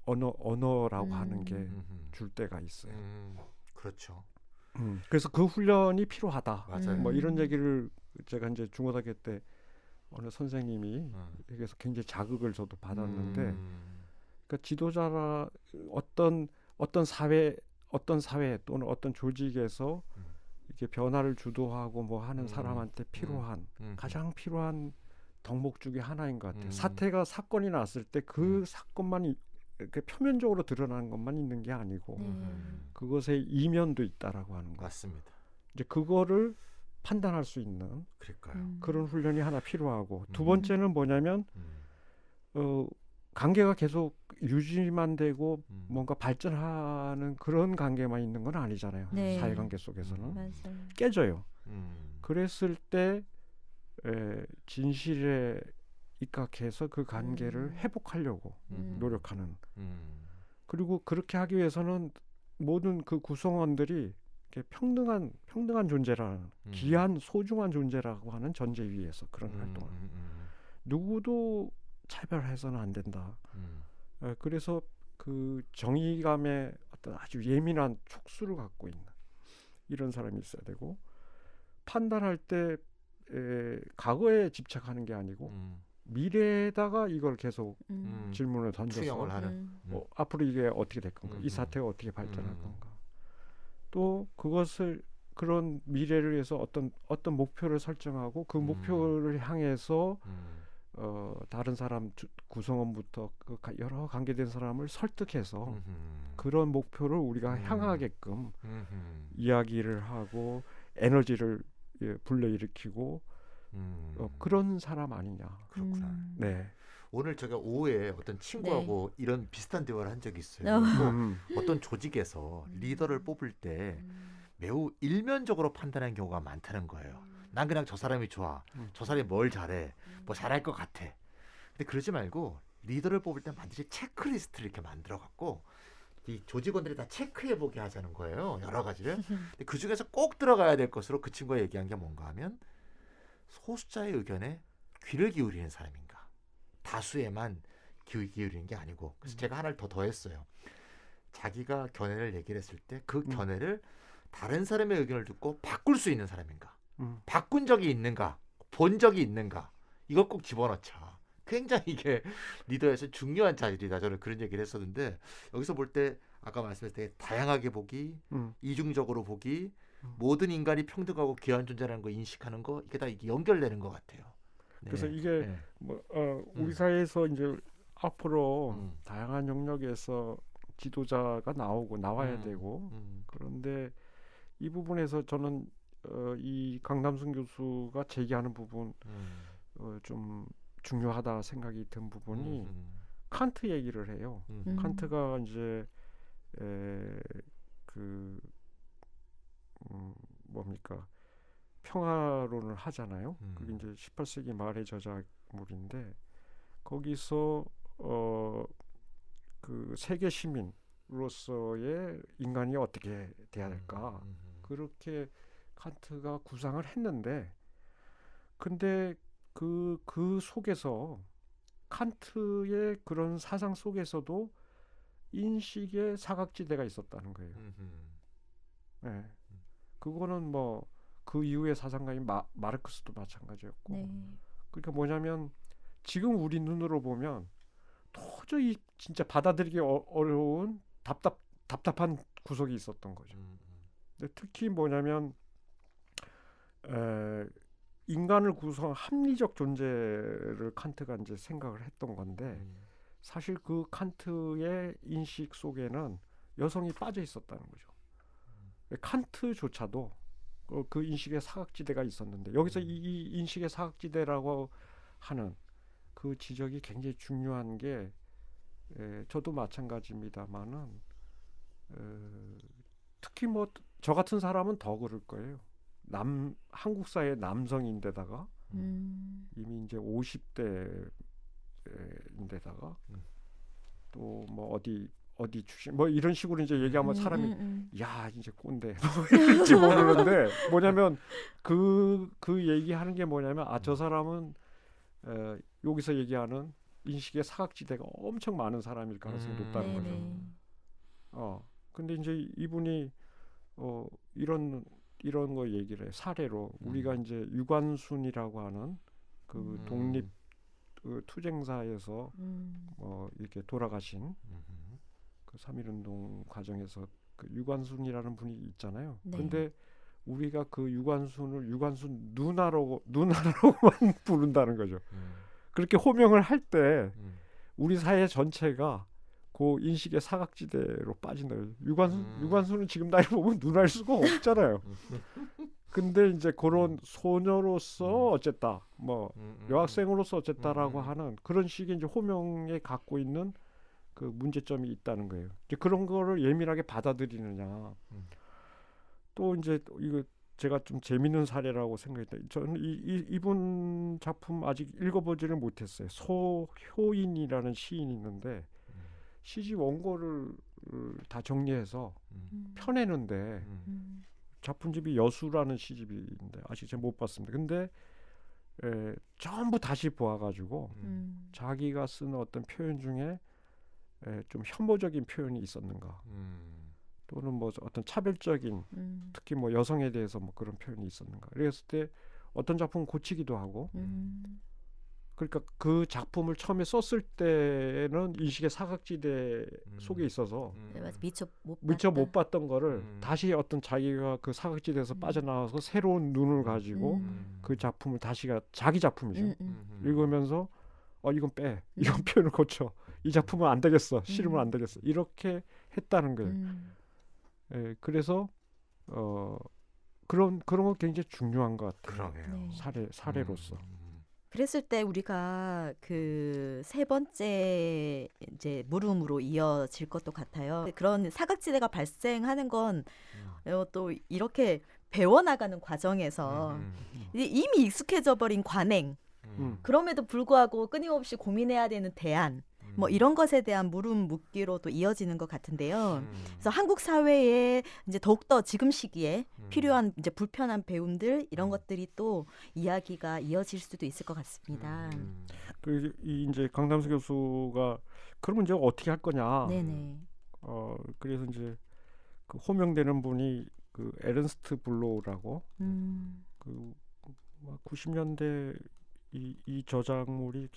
언어라고 하는 게 줄 때가 있어요. 그렇죠. 그래서 그 훈련이 필요하다. 맞아요. 뭐 이런 얘기를 제가 이제 중고등학교 때 어느 선생님이 여기서 굉장히 자극을 저도 받았는데, 그러니까 지도자라 어떤 사회 또는 어떤 조직에서 이렇게 변화를 주도하고 뭐 하는 사람한테 필요한 가장 필요한 덕목 중에 하나인 것 같아요. 사건이 났을 때 그 사건만 이렇게 표면적으로 드러나는 것만 있는 게 아니고 그것의 이면도 있다라고 하는 거. 맞습니다. 이제 그거를 판단할 수 있는 그런 훈련이 하나 필요하고 두 번째는 뭐냐면 관계가 계속 유지만 되고 뭔가 발전하는 그런 관계만 있는 건 아니잖아요. 사회관계 속에서는 깨져요. 그랬을 때 진실에 입각해서 그 관계를 회복하려고 노력하는. 그리고 그렇게 하기 위해서는 모든 그 구성원들이 이렇게 평등한 존재라는 귀한 소중한 존재라고 하는 전제 위에서 그런 활동을 누구도 차별해서는 안 된다. 그래서 그 정의감에 어떤 아주 예민한 촉수를 갖고 있는 이런 사람이 있어야 되고 판단할 때 과거에 집착하는 게 아니고 미래에다가 이걸 계속 질문을 던져서 추정을 하는 앞으로 이게 어떻게 될 건가, 이 사태가 어떻게 발전할 건가, 또 그것을 그런 미래를 위해서 어떤 목표를 설정하고 그 목표를 향해서 다른 사람 구성원부터 그 여러 관계된 사람을 설득해서 그런 목표를 우리가 향하게끔 이야기를 하고 에너지를 불러일으키고 그런 사람 아니냐. 그렇구나. 네. 오늘 제가 오후에 어떤 친구하고 이런 비슷한 대화를 한 적이 있어요. 어떤 조직에서 리더를 뽑을 때 매우 일면적으로 판단하는 경우가 많다는 거예요. 난 그냥 저 사람이 좋아. 저 사람이 뭘 잘해. 뭐 잘할 것 같아. 근데 그러지 말고 리더를 뽑을 때 반드시 체크리스트를 이렇게 만들어 갖고 이 조직원들이 다 체크해 보게 하자는 거예요. 여러 가지를. 근데 그 중에서 꼭 들어가야 될 것으로 그 친구가 얘기한 게 뭔가 하면 소수자의 의견에 귀를 기울이는 사람인가. 다수에만 귀 기울이는 게 아니고. 그래서 제가 하나를 더 더했어요. 자기가 견해를 얘기를 했을 때 그 견해를 다른 사람의 의견을 듣고 바꿀 수 있는 사람인가. 바꾼 적이 있는가. 본 적이 있는가. 이걸 꼭 집어넣자. 굉장히 이게 리더에서 중요한 자질이다. 저는 그런 얘기를 했었는데 여기서 볼 때 아까 말씀하신 다양하게 보기, 이중적으로 보기, 모든 인간이 평등하고 귀한 존재라는 거 인식하는 거 이게 다 이게 연결되는 것 같아요. 네. 그래서 이게 우리 사회에서 이제 앞으로 다양한 영역에서 지도자가 나와야 되고 그런데 이 부분에서 저는 이 강남순 교수가 제기하는 부분 좀 중요하다 생각이 든 부분이 칸트 얘기를 해요. 칸트가 이제 뭡니까 평화론을 하잖아요. 그게 이제 18세기 말의 저작물인데 거기서 그 세계 시민으로서의 인간이 어떻게 돼야 될까 그렇게 칸트가 구상을 했는데 근데 그 속에서 칸트의 그런 사상 속에서도 인식의 사각지대가 있었다는 거예요. 네. 그거는 뭐 그 이후의 사상가인 마르크스도 마찬가지였고 그러니까 뭐냐면 지금 우리 눈으로 보면 도저히 진짜 받아들이기 어려운 답답한 구석이 있었던 거죠. 근데 특히 뭐냐면 인간을 구성한 합리적 존재를 칸트가 이제 생각을 했던 건데 사실 그 칸트의 인식 속에는 여성이 빠져 있었다는 거죠. 칸트조차도 그 인식의 사각지대가 있었는데 여기서 이 인식의 사각지대라고 하는 그 지적이 굉장히 중요한 게 저도 마찬가지입니다만은 특히 뭐 저 같은 사람은 더 그럴 거예요. 한국 사회 남성인데다가 이미 이제 50대인데다가 또 뭐 어디 출신 뭐 이런 식으로 이제 얘기하면 사람이 야 이제 꼰대 이럴지 모르는데 뭐냐면 그 얘기하는 게 뭐냐면 저 사람은 여기서 얘기하는 인식의 사각지대가 엄청 많은 사람일 가능성이 높다는 거죠. 근데 이제 이분이 이런 거 얘기를 해. 사례로 우리가 이제 유관순이라고 하는 그 독립 그 투쟁사에서 이렇게 돌아가신 그 3.1운동 과정에서 그 유관순이라는 분이 있잖아요. 근데 우리가 그 유관순 누나로만 부른다는 거죠. 그렇게 호명을 할 때 우리 사회 전체가 그 인식의 사각지대로 빠진다. 유관순은 지금 나이 보면 누나일 수가 없잖아요. 근데 이제 그런 소녀로서 어쨌다, 뭐 여학생으로서 어쨌다라고 하는 그런 식의 이제 호명에 갖고 있는 그 문제점이 있다는 거예요. 이제 그런 거를 예민하게 받아들이느냐. 또 이제 이거 제가 좀 재밌는 사례라고 생각했다. 저는 이분 작품 아직 읽어보지를 못했어요. 소효인이라는 시인이 있는데 시집 원고를 다 정리해서 펴내는데 작품집이 여수라는 시집인데 아직 제가 못 봤습니다. 근데 전부 다시 보아가지고 자기가 쓰는 어떤 표현 중에 좀 혐오적인 표현이 있었는가, 또는 뭐 어떤 차별적인 특히 뭐 여성에 대해서 뭐 그런 표현이 있었는가. 그랬을 때 어떤 작품은 고치기도 하고. 그러니까 그 작품을 처음에 썼을 때는 인식의 사각지대 속에 있어서 네, 맞아. 미처 못 봤던 거를 다시 어떤 자기가 그 사각지대에서 빠져나와서 새로운 눈을 가지고 그 작품을 다시가 자기 작품이죠. 읽으면서 이건 빼, 이건 표현을 고쳐, 이 작품은 안 되겠어, 싫으면 안 되겠어, 이렇게 했다는 거예요. 예, 그래서 그런 건 굉장히 중요한 것 같아요. 그러게요. 사례로서. 그랬을 때 우리가 그 세 번째 이제 물음으로 이어질 것도 같아요. 그런 사각지대가 발생하는 건 또 이렇게 배워나가는 과정에서 이미 익숙해져 버린 관행, 그럼에도 불구하고 끊임없이 고민해야 되는 대안, 뭐 이런 것에 대한 물음 묻기로도 이어지는 것 같은데요. 그래서 한국 사회에 이제 더욱더 지금 시기에 필요한 이제 불편한 배움들, 이런 것들이 또 이야기가 이어질 수도 있을 것 같습니다. 그 이제 강남수 교수가 그러면 이제 어떻게 할 거냐. 네네. 그래서 이제 그 호명되는 분이 그 에른스트 블로우라고 그 90년대 이 저작물이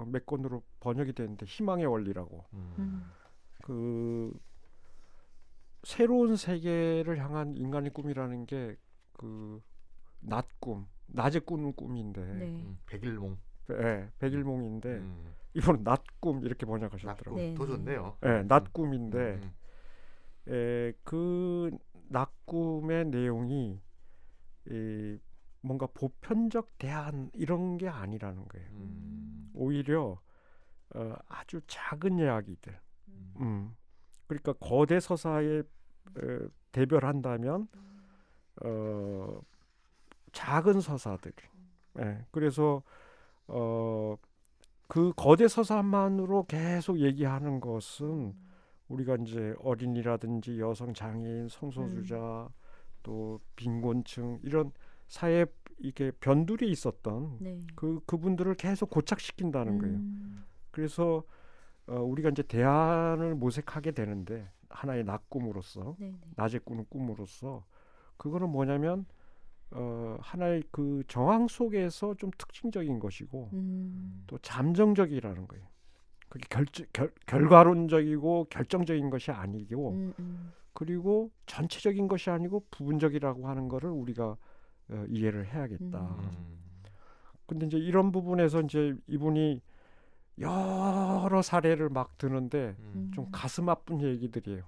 몇 권으로 번역이 됐는데, 희망의 원리라고. 그 새로운 세계를 향한 인간의 꿈이라는 게 그 낮에 꾸는 꿈인데, 네. 백일몽. 네, 백일몽인데 이번은 낮꿈 이렇게 번역하셨더라고요. 더 좋네요. 네, 낮꿈인데 그 낮꿈의 내용이 뭔가 보편적 대안 이런 게 아니라는 거예요. 오히려 아주 작은 이야기들. 그러니까 거대 서사에 대별한다면 작은 서사들. 그래서 그 거대 서사만으로 계속 얘기하는 것은 우리가 이제 어린이라든지 여성, 장애인, 성소수자, 또 빈곤층, 이런 사회 이게 변두리에 있었던 그분들을 계속 고착시킨다는 거예요. 그래서 우리가 이제 대안을 모색하게 되는데, 하나의 낮꿈으로서, 낮에 꾸는 꿈으로서, 그거는 뭐냐면 하나의 그 정황 속에서 좀 특징적인 것이고 또 잠정적이라는 거예요. 그게 결과론적이고 결정적인 것이 아니고 그리고 전체적인 것이 아니고 부분적이라고 하는 거를 우리가 이해를 해야겠다. 근데 이제 이런 부분에서 이제 이분이 여러 사례를 막 드는데 좀 가슴 아픈 얘기들이에요.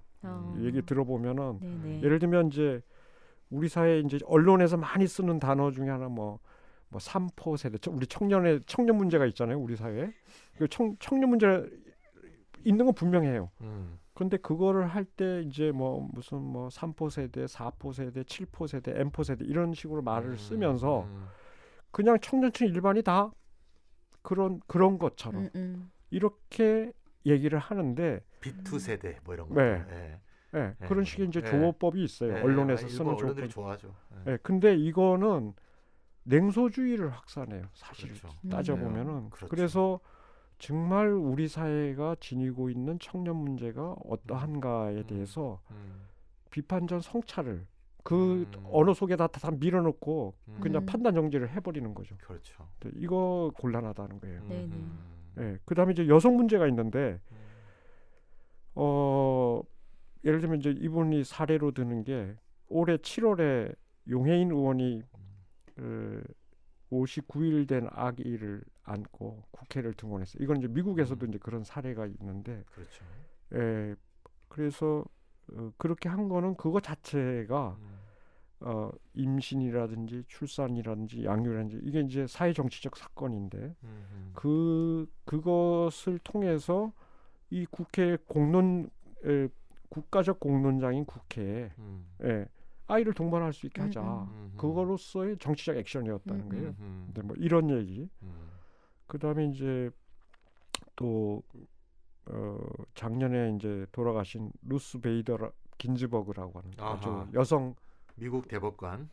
얘기 들어보면은 예를 들면 이제 우리 사회 이제 언론에서 많이 쓰는 단어 중에 하나 뭐 3포 세대, 우리 청년 문제가 있잖아요, 우리 사회에. 그 청년 문제 있는 건 분명해요. 그런데 그거를 할 때 이제 무슨 3포 세대, 4포 세대, 7포 세대, M포 세대 이런 식으로 말을 쓰면서 그냥 청년층 일반이 다 그런 것처럼 이렇게 얘기를 하는데, B2 세대 뭐 이런 거. 네, 그런 식의 이제 조어법이 있어요. 언론에서 쓰는 조어법. 언론들이 좋아하죠. 근데 이거는 냉소주의를 확산해요, 사실. 그렇죠. 따져보면은. 그렇죠. 그래서 정말 우리 사회가 지니고 있는 청년 문제가 어떠한가에 대해서 비판적 성찰을 언어 속에다 다 밀어넣고 그냥 판단 정지를 해버리는 거죠. 그렇죠. 이거 곤란하다는 거예요. 그다음에 이제 여성 문제가 있는데, 예를 들면 이제 이분이 사례로 드는 게 올해 7월에 용해인 의원이 59일 된 아기를 안고 국회를 등원했어요. 이건 이제 미국에서도 이제 그런 사례가 있는데, 그렇죠. 그래서 그렇게 한 거는 그거 자체가 임신이라든지 출산이라든지 양육이라든지 이게 이제 사회 정치적 사건인데, 그것을 통해서 이 국회 국가적 공론장인 국회에 아이를 동반할 수 있게 하자. 그거로서의 정치적 액션이었다는 거예요. 근데 뭐 이런 얘기. 그다음에 이제 또 작년에 이제 돌아가신 루스 베이더 긴즈버그라고 하는 아주 여성 미국 대법관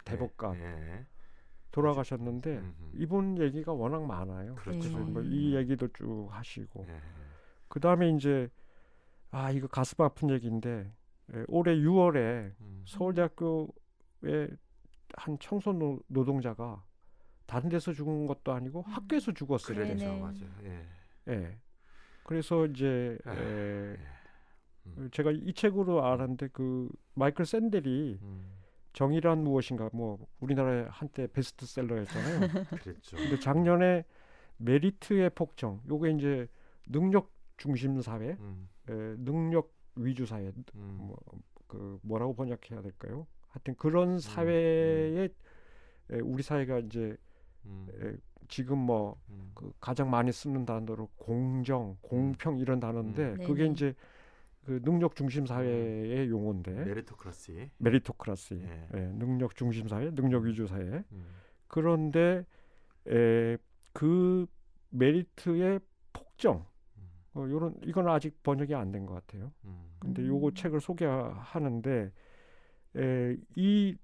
돌아가셨는데 이분 얘기가 워낙 많아요. 그렇죠. 그래서 뭐 이 얘기도 쭉 하시고 그다음에 이제 이거 가슴 아픈 얘기인데 올해 6월에 서울대학교의 한 청소 노동자가 다른 데서 죽은 것도 아니고 학교에서 죽었어요. 그렇죠, 맞아요. 예. 그래서 이제 제가 이 책으로 알았는데 그 마이클 샌델이 정의란 무엇인가 뭐 우리나라에 한때 베스트셀러였잖아요. 그랬죠. 근데 작년에 메리트의 폭정, 요게 이제 능력 중심 사회, 능력 위주 사회, 뭐라고 번역해야 될까요? 하여튼 그런 사회에 우리 사회가 이제 지금 뭐 그 가장 많이 쓰는 단어로 공정, 공평 이런 단어인데 그게 이제 그 능력 중심 사회의 용어인데 메리토크라시, 능력 중심 사회, 능력 위주 사회. 그런데 그 메리트의 폭정, 이건 아직 번역이 안 된 것 같아요. 근데 요거 책을 소개하는데 이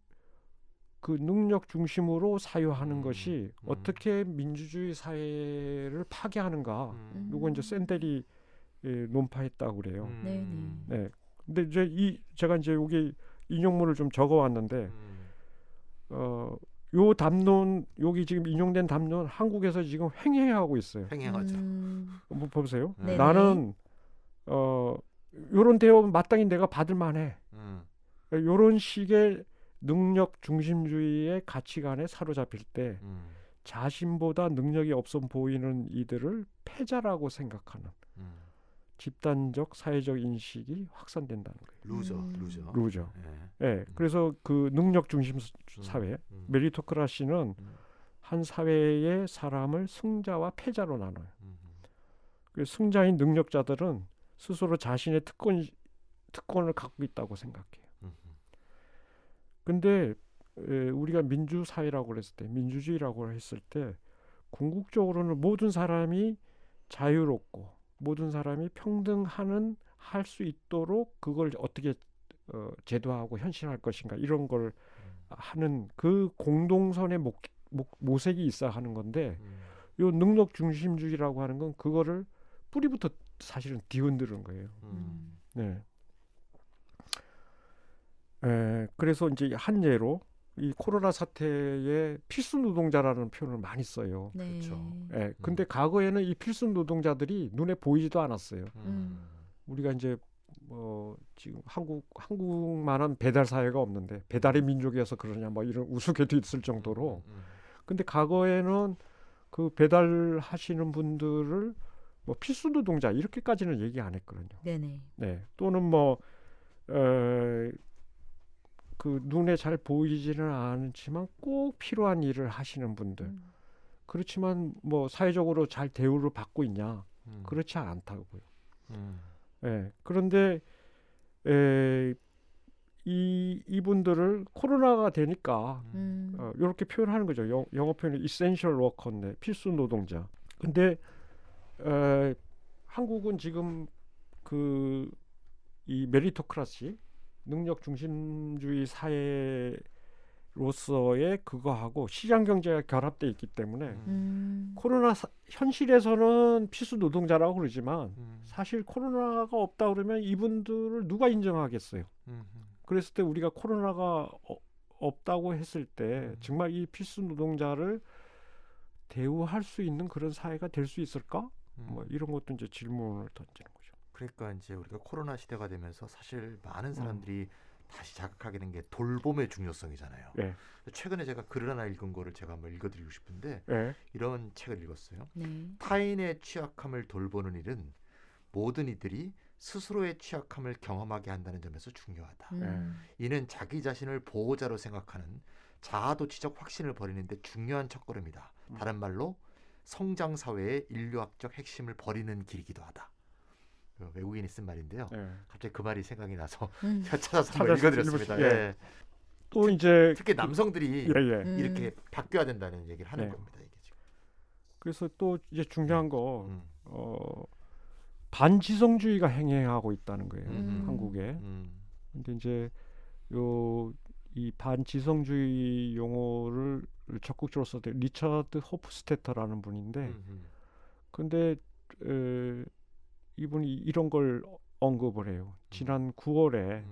그 능력 중심으로 사유하는 것이 어떻게 민주주의 사회를 파괴하는가. 요거 이제 샌델이 논파했다고 그래요. 네. 근데 이제 제가 이제 여기 인용문을 좀 적어왔는데 요 담론, 여기 지금 인용된 담론 한국에서 지금 횡행하고 있어요. 횡행하죠. 한번 보세요. 나는 요런 대우는 마땅히 내가 받을 만해. 요런 식의 능력 중심주의의 가치관에 사로잡힐 때 자신보다 능력이 없어 보이는 이들을 패자라고 생각하는 집단적 사회적 인식이 확산된다는 거예요. 루저. 네. 그래서 그 능력 중심 사회, 메리토크라시는 한 사회의 사람을 승자와 패자로 나눠요. 그 승자인 능력자들은 스스로 자신의 특권을 갖고 있다고 생각해요. 근데 우리가 민주사회라고 그랬을 때, 민주주의라고 했을 때 궁극적으로는 모든 사람이 자유롭고 모든 사람이 평등하는 할 수 있도록 그걸 어떻게 제도화하고 현실할 것인가 이런 걸 하는 그 공동선의 모색이 있어야 하는 건데 요 능력 중심주의라고 하는 건 그거를 뿌리부터 사실은 뒤흔드는 거예요. 네. 그래서 이제 한 예로 이 코로나 사태에 필수 노동자라는 표현을 많이 써요. 네. 그렇죠. 근데 과거에는 이 필수 노동자들이 눈에 보이지도 않았어요. 우리가 이제 지금 한국만한 배달 사회가 없는데 배달의 민족이어서 그러냐 뭐 이런 우스개도 있을 정도로. 근데 과거에는 그 배달하시는 분들을 뭐 필수 노동자 이렇게까지는 얘기 안 했거든요. 네네. 네. 또는 뭐 그 눈에 잘 보이지는 않지만 꼭 필요한 일을 하시는 분들. 그렇지만 뭐 사회적으로 잘 대우를 받고 있냐? 그렇지 않다고요. 그런데 이분들을 코로나가 되니까 이렇게 표현하는 거죠. 영어 표현이 essential worker인데 필수 노동자. 근데 한국은 지금 그 이 메리토크라시 능력 중심주의 사회로서의 그거하고 시장 경제가 결합돼 있기 때문에 코로나 현실에서는 필수 노동자라고 그러지만 사실 코로나가 없다 그러면 이분들을 누가 인정하겠어요. 그랬을 때 우리가 코로나가 없다고 했을 때 정말 이 필수 노동자를 대우할 수 있는 그런 사회가 될 수 있을까? 뭐 이런 것도 이제 질문을 던지는 거죠. 그러니까 이제 우리가 코로나 시대가 되면서 사실 많은 사람들이 다시 자각하게 된 게 돌봄의 중요성이잖아요. 최근에 제가 글을 하나 읽은 거를 제가 한번 읽어드리고 싶은데 이런 책을 읽었어요. 타인의 취약함을 돌보는 일은 모든 이들이 스스로의 취약함을 경험하게 한다는 점에서 중요하다. 이는 자기 자신을 보호자로 생각하는 자아도취적 확신을 버리는데 중요한 첫걸음이다. 다른 말로 성장 사회의 인류학적 핵심을 버리는 길이기도 하다. 외국인이 쓴 말인데요. 갑자기 그 말이 생각이 나서 제가 찾아서 한번 읽어드렸습니다. 또 이제 특히 남성들이 이렇게 바뀌어야 된다는 얘기를 하는 겁니다. 이게 지금. 그래서 또 이제 중요한 거 반지성주의가 행해하고 있다는 거예요. 한국에. 근데 이제 이 반지성주의 용어를 적극적으로 썼던 리처드 호프스테터라는 분인데, 근데 이분이 이런 걸 언급을 해요. 지난 9월에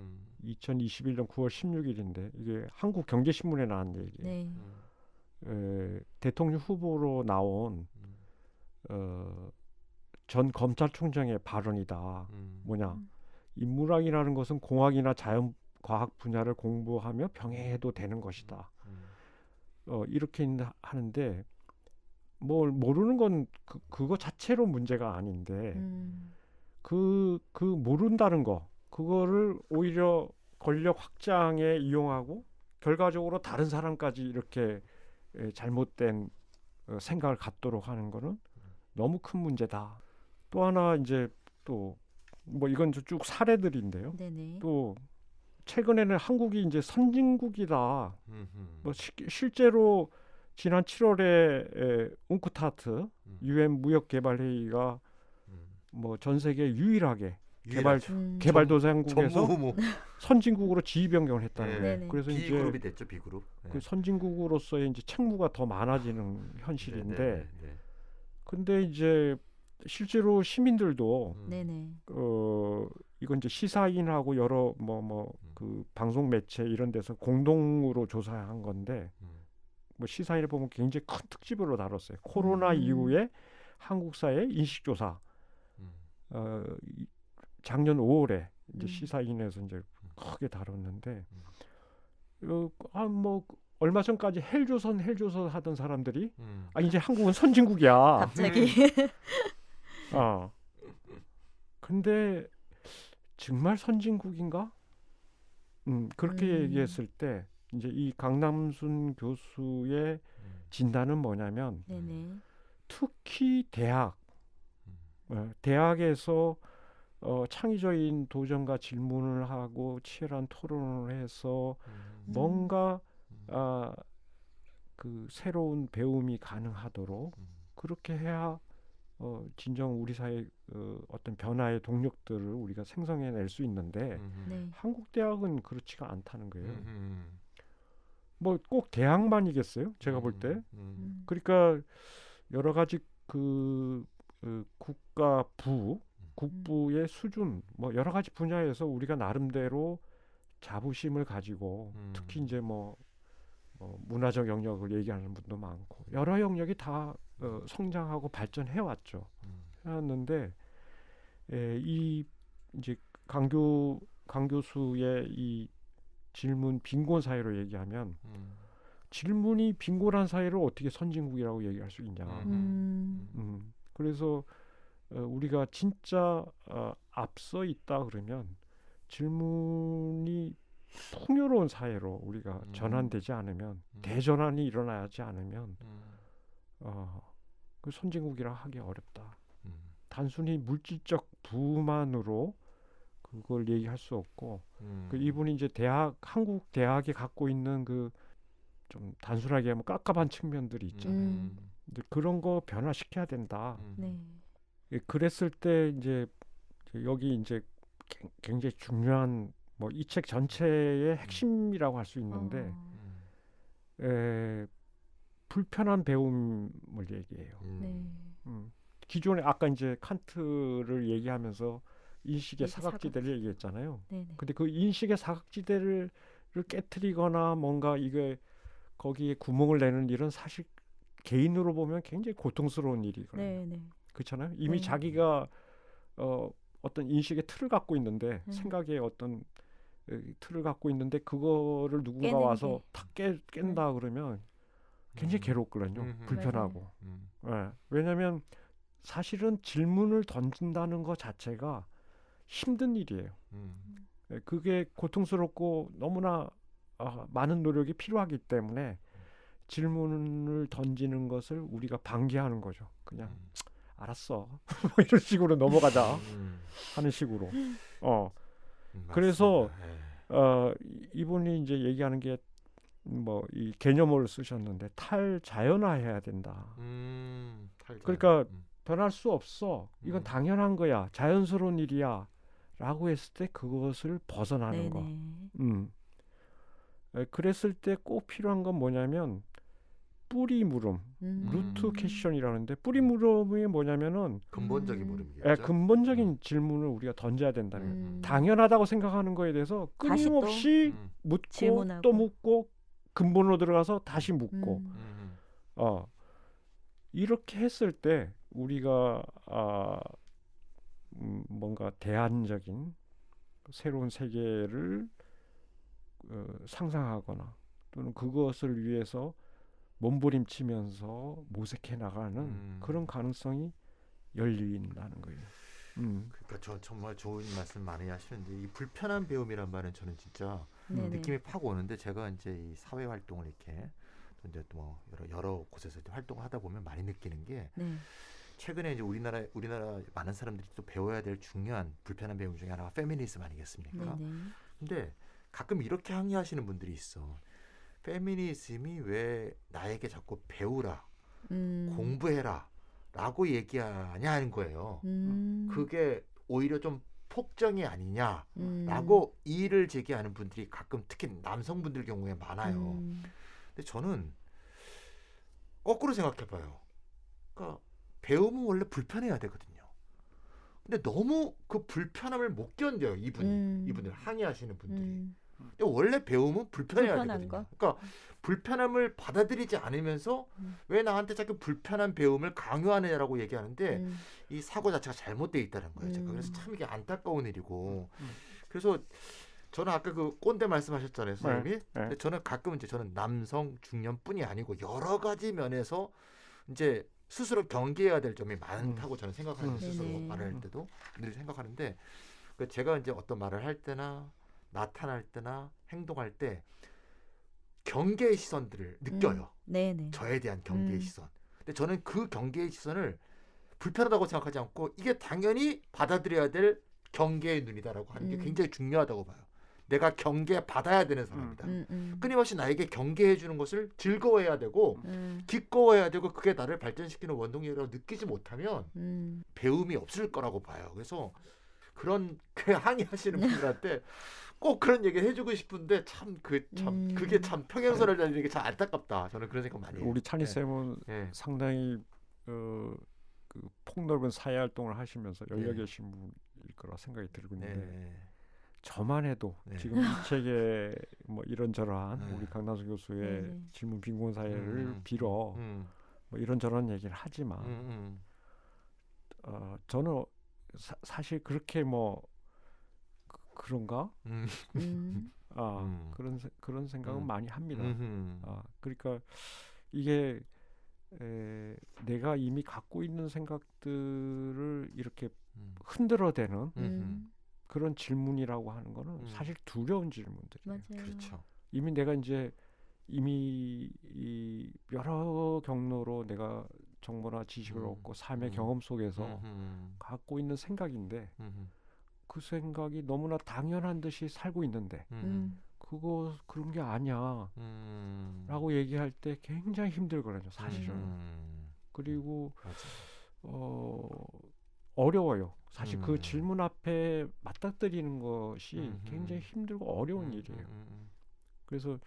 2021년 9월 16일인데 이게 한국경제신문에 나온 얘기예요. 네. 대통령 후보로 나온 전 검찰총장의 발언이다. 뭐냐? 인문학이라는 것은 공학이나 자연과학 분야를 공부하며 병행해도 되는 것이다. 이렇게 하는데 뭘 모르는 건 그거 자체로 문제가 아닌데 그 모른다는 거 그거를 오히려 권력 확장에 이용하고 결과적으로 다른 사람까지 이렇게 잘못된 생각을 갖도록 하는 거는 너무 큰 문제다. 또 하나 이제 또 뭐 이건 쭉 사례들인데요. 네네. 또 최근에는 한국이 이제 선진국이다. 뭐 실제로 지난 7월에 웅크타트 유엔 무역개발회의가 뭐 전 세계 유일하게 개발도상국에서 선진국으로 지위 변경을 했다는 거예요. 네네. 그래서 B그룹이 이제 됐죠, B그룹. 네. 그 선진국으로서의 이제 책무가 더 많아지는 현실인데, 네. 근데 이제 실제로 시민들도 네네. 이건 이제 시사인하고 여러 그 방송 매체 이런 데서 공동으로 조사한 건데, 뭐 시사인에 보면 굉장히 큰 특집으로 다뤘어요. 코로나 이후에 한국 사회 인식 조사. 작년 5월에 이제 시사인에서 이제 크게 다뤘는데, 뭐 얼마 전까지 헬조선 하던 사람들이 이제 한국은 선진국이야. 갑자기. 근데 정말 선진국인가? 그렇게 얘기했을 때 이제 이 강남순 교수의 진단은 뭐냐면 네네. 특히 대학에서 창의적인 도전과 질문을 하고 치열한 토론을 해서 뭔가 그 새로운 배움이 가능하도록 그렇게 해야 진정 우리 사회 어떤 변화의 동력들을 우리가 생성해낼 수 있는데 네. 한국 대학은 그렇지가 않다는 거예요. 뭐 꼭 대학만이겠어요? 제가 볼 때. 그러니까 여러 가지 국부의 수준, 뭐 여러 가지 분야에서 우리가 나름대로 자부심을 가지고 특히 이제 뭐 문화적 영역을 얘기하는 분도 많고 여러 영역이 다 성장하고 발전해 왔죠. 해왔는데 이 이제 강 교수의 이 질문 빈곤 사회로 얘기하면 질문이 빈곤한 사회를 어떻게 선진국이라고 얘기할 수 있냐. 그래서 우리가 진짜 앞서 있다 그러면 질문이 풍요로운 사회로 우리가 전환되지 않으면 대전환이 일어나지 않으면 그 선진국이라 하기 어렵다. 단순히 물질적 부만으로 그걸 얘기할 수 없고 그 이분이 이제 한국 대학이 갖고 있는 그 좀 단순하게 하면 깝깝한 측면들이 있잖아요. 근데 그런 거 변화시켜야 된다. 네. 그랬을 때 이제 여기 이제 굉장히 중요한 뭐 이 책 전체의 핵심이라고 할 수 있는데 불편한 배움을 얘기해요. 네. 기존에 아까 이제 칸트를 얘기하면서 인식의 사각지대를 얘기했잖아요. 네네. 근데 그 인식의 사각지대를 깨트리거나 뭔가 이게 거기에 구멍을 내는 일은 사실 개인으로 보면 굉장히 고통스러운 일이거든요. 네네. 그렇잖아요. 이미 네. 자기가 어떤 인식의 틀을 갖고 있는데 생각의 어떤 틀을 갖고 있는데 그거를 누군가 와서 탁 깬다 그러면 굉장히 괴롭거든요. 불편하고. 왜냐하면 사실은 질문을 던진다는 것 자체가 힘든 일이에요. 그게 고통스럽고 너무나 많은 노력이 필요하기 때문에 질문을 던지는 것을 우리가 방기하는 거죠. 그냥 알았어. 뭐 이런 식으로 넘어가자 하는 식으로. 그래서 이분이 이제 얘기하는 게 뭐 이 개념어를 쓰셨는데 탈자연화해야 된다. 그러니까 변할 수 없어. 이건 당연한 거야. 자연스러운 일이야. 라고 했을 때 그것을 벗어나는 거. 그랬을 때 꼭 필요한 건 뭐냐면 뿌리 물음, 루트 퀘션이라는데 뿌리 물음이 뭐냐면은 근본적인 물음이겠죠. 예, 근본적인 질문을 우리가 던져야 된다는 거예요. 당연하다고 생각하는 거에 대해서 다시 또 끊임없이 묻고 질문하고. 또 묻고 근본으로 들어가서 다시 묻고 이렇게 했을 때 우리가 뭔가 대안적인 새로운 세계를 상상하거나 또는 그것을 위해서 몸부림치면서 모색해 나가는 그런 가능성이 열린다는 거예요. 그러니까 저 정말 좋은 말씀 많이 하시는데 이 불편한 배움이란 말은 저는 진짜 느낌이 팍 오는데 제가 이제 이 사회 활동을 이렇게 이제 뭐 여러 곳에서 활동을 하다 보면 많이 느끼는 게 최근에 이제 우리나라 많은 사람들이 또 배워야 될 중요한 불편한 배움 중에 하나가 페미니즘 아니겠습니까? 근데 가끔 이렇게 항의하시는 분들이 있어. 페미니즘이 왜 나에게 자꾸 배우라, 공부해라 라고 얘기하냐 하는 거예요. 그게 오히려 좀 폭정이 아니냐라고 이의를 제기하는 분들이 가끔 특히 남성분들 경우에 많아요. 근데 저는 거꾸로 생각해봐요. 그러니까 배움은 원래 불편해야 되거든요. 근데 너무 그 불편함을 못 견뎌요. 이분들 항의하시는 분들이. 근데 원래 배움은 불편해야 되거든요. 그러니까 불편함을 받아들이지 않으면서 왜 나한테 자꾸 불편한 배움을 강요하느냐라고 얘기하는데 이 사고 자체가 잘못되어 있다는 거예요. 제가 그래서 참 이게 안타까운 일이고 그래서 저는 아까 그 꼰대 말씀하셨잖아요, 선생님이. 근데 저는 가끔 이제 저는 남성 중년뿐이 아니고 여러 가지 면에서 이제 스스로 경계해야 될 점이 많다고 저는 생각하는 스스로 말을 할 때도 늘 생각하는데 제가 이제 어떤 말을 할 때나 나타날 때나 행동할 때 경계의 시선들을 느껴요. 저에 대한 경계의 시선. 근데 저는 그 경계의 시선을 불편하다고 생각하지 않고 이게 당연히 받아들여야 될 경계의 눈이다라고 하는 게 굉장히 중요하다고 봐요. 내가 경계받아야 되는 사람이다. 끊임없이 나에게 경계해 주는 것을 즐거워해야 되고 기꺼워해야 되고 그게 나를 발전시키는 원동력이라고 느끼지 못하면 배움이 없을 거라고 봐요. 그래서 그런 항의하시는 분들한테 꼭 그런 얘기를 해주고 싶은데 그게 참 평행선을 달리는 게 참 안타깝다. 저는 그런 생각 많이 해요. 우리 찬희 쌤은 상당히 그 폭넓은 사회 활동을 하시면서 열려 계신 분일 거라 생각이 들고 있는데 저만 해도 지금 이 책에 뭐 이런저런 우리 강남석 교수의 질문 빈곤 사회를 빌어 뭐 이런저런 얘기를 하지만 저는 사실 그렇게 뭐 그런가? 그런 생각은 많이 합니다. 그러니까 이게 내가 이미 갖고 있는 생각들을 이렇게 흔들어대는 그런 질문이라고 하는 거는 사실 두려운 질문들이에요. 그렇죠. 이미 내가 이제 이 여러 경로로 내가 정보나 지식을 얻고 삶의 경험 속에서 갖고 있는 생각인데 그 생각이 너무나 당연한 듯이 살고 있는데 그거 그런 게 아니야 라고 얘기할 때 굉장히 힘들거든요, 사실은. 그리고 어려워요. 사실 그 질문 앞에 맞닥뜨리는 것이 굉장히 힘들고 어려운 일이에요. 그래서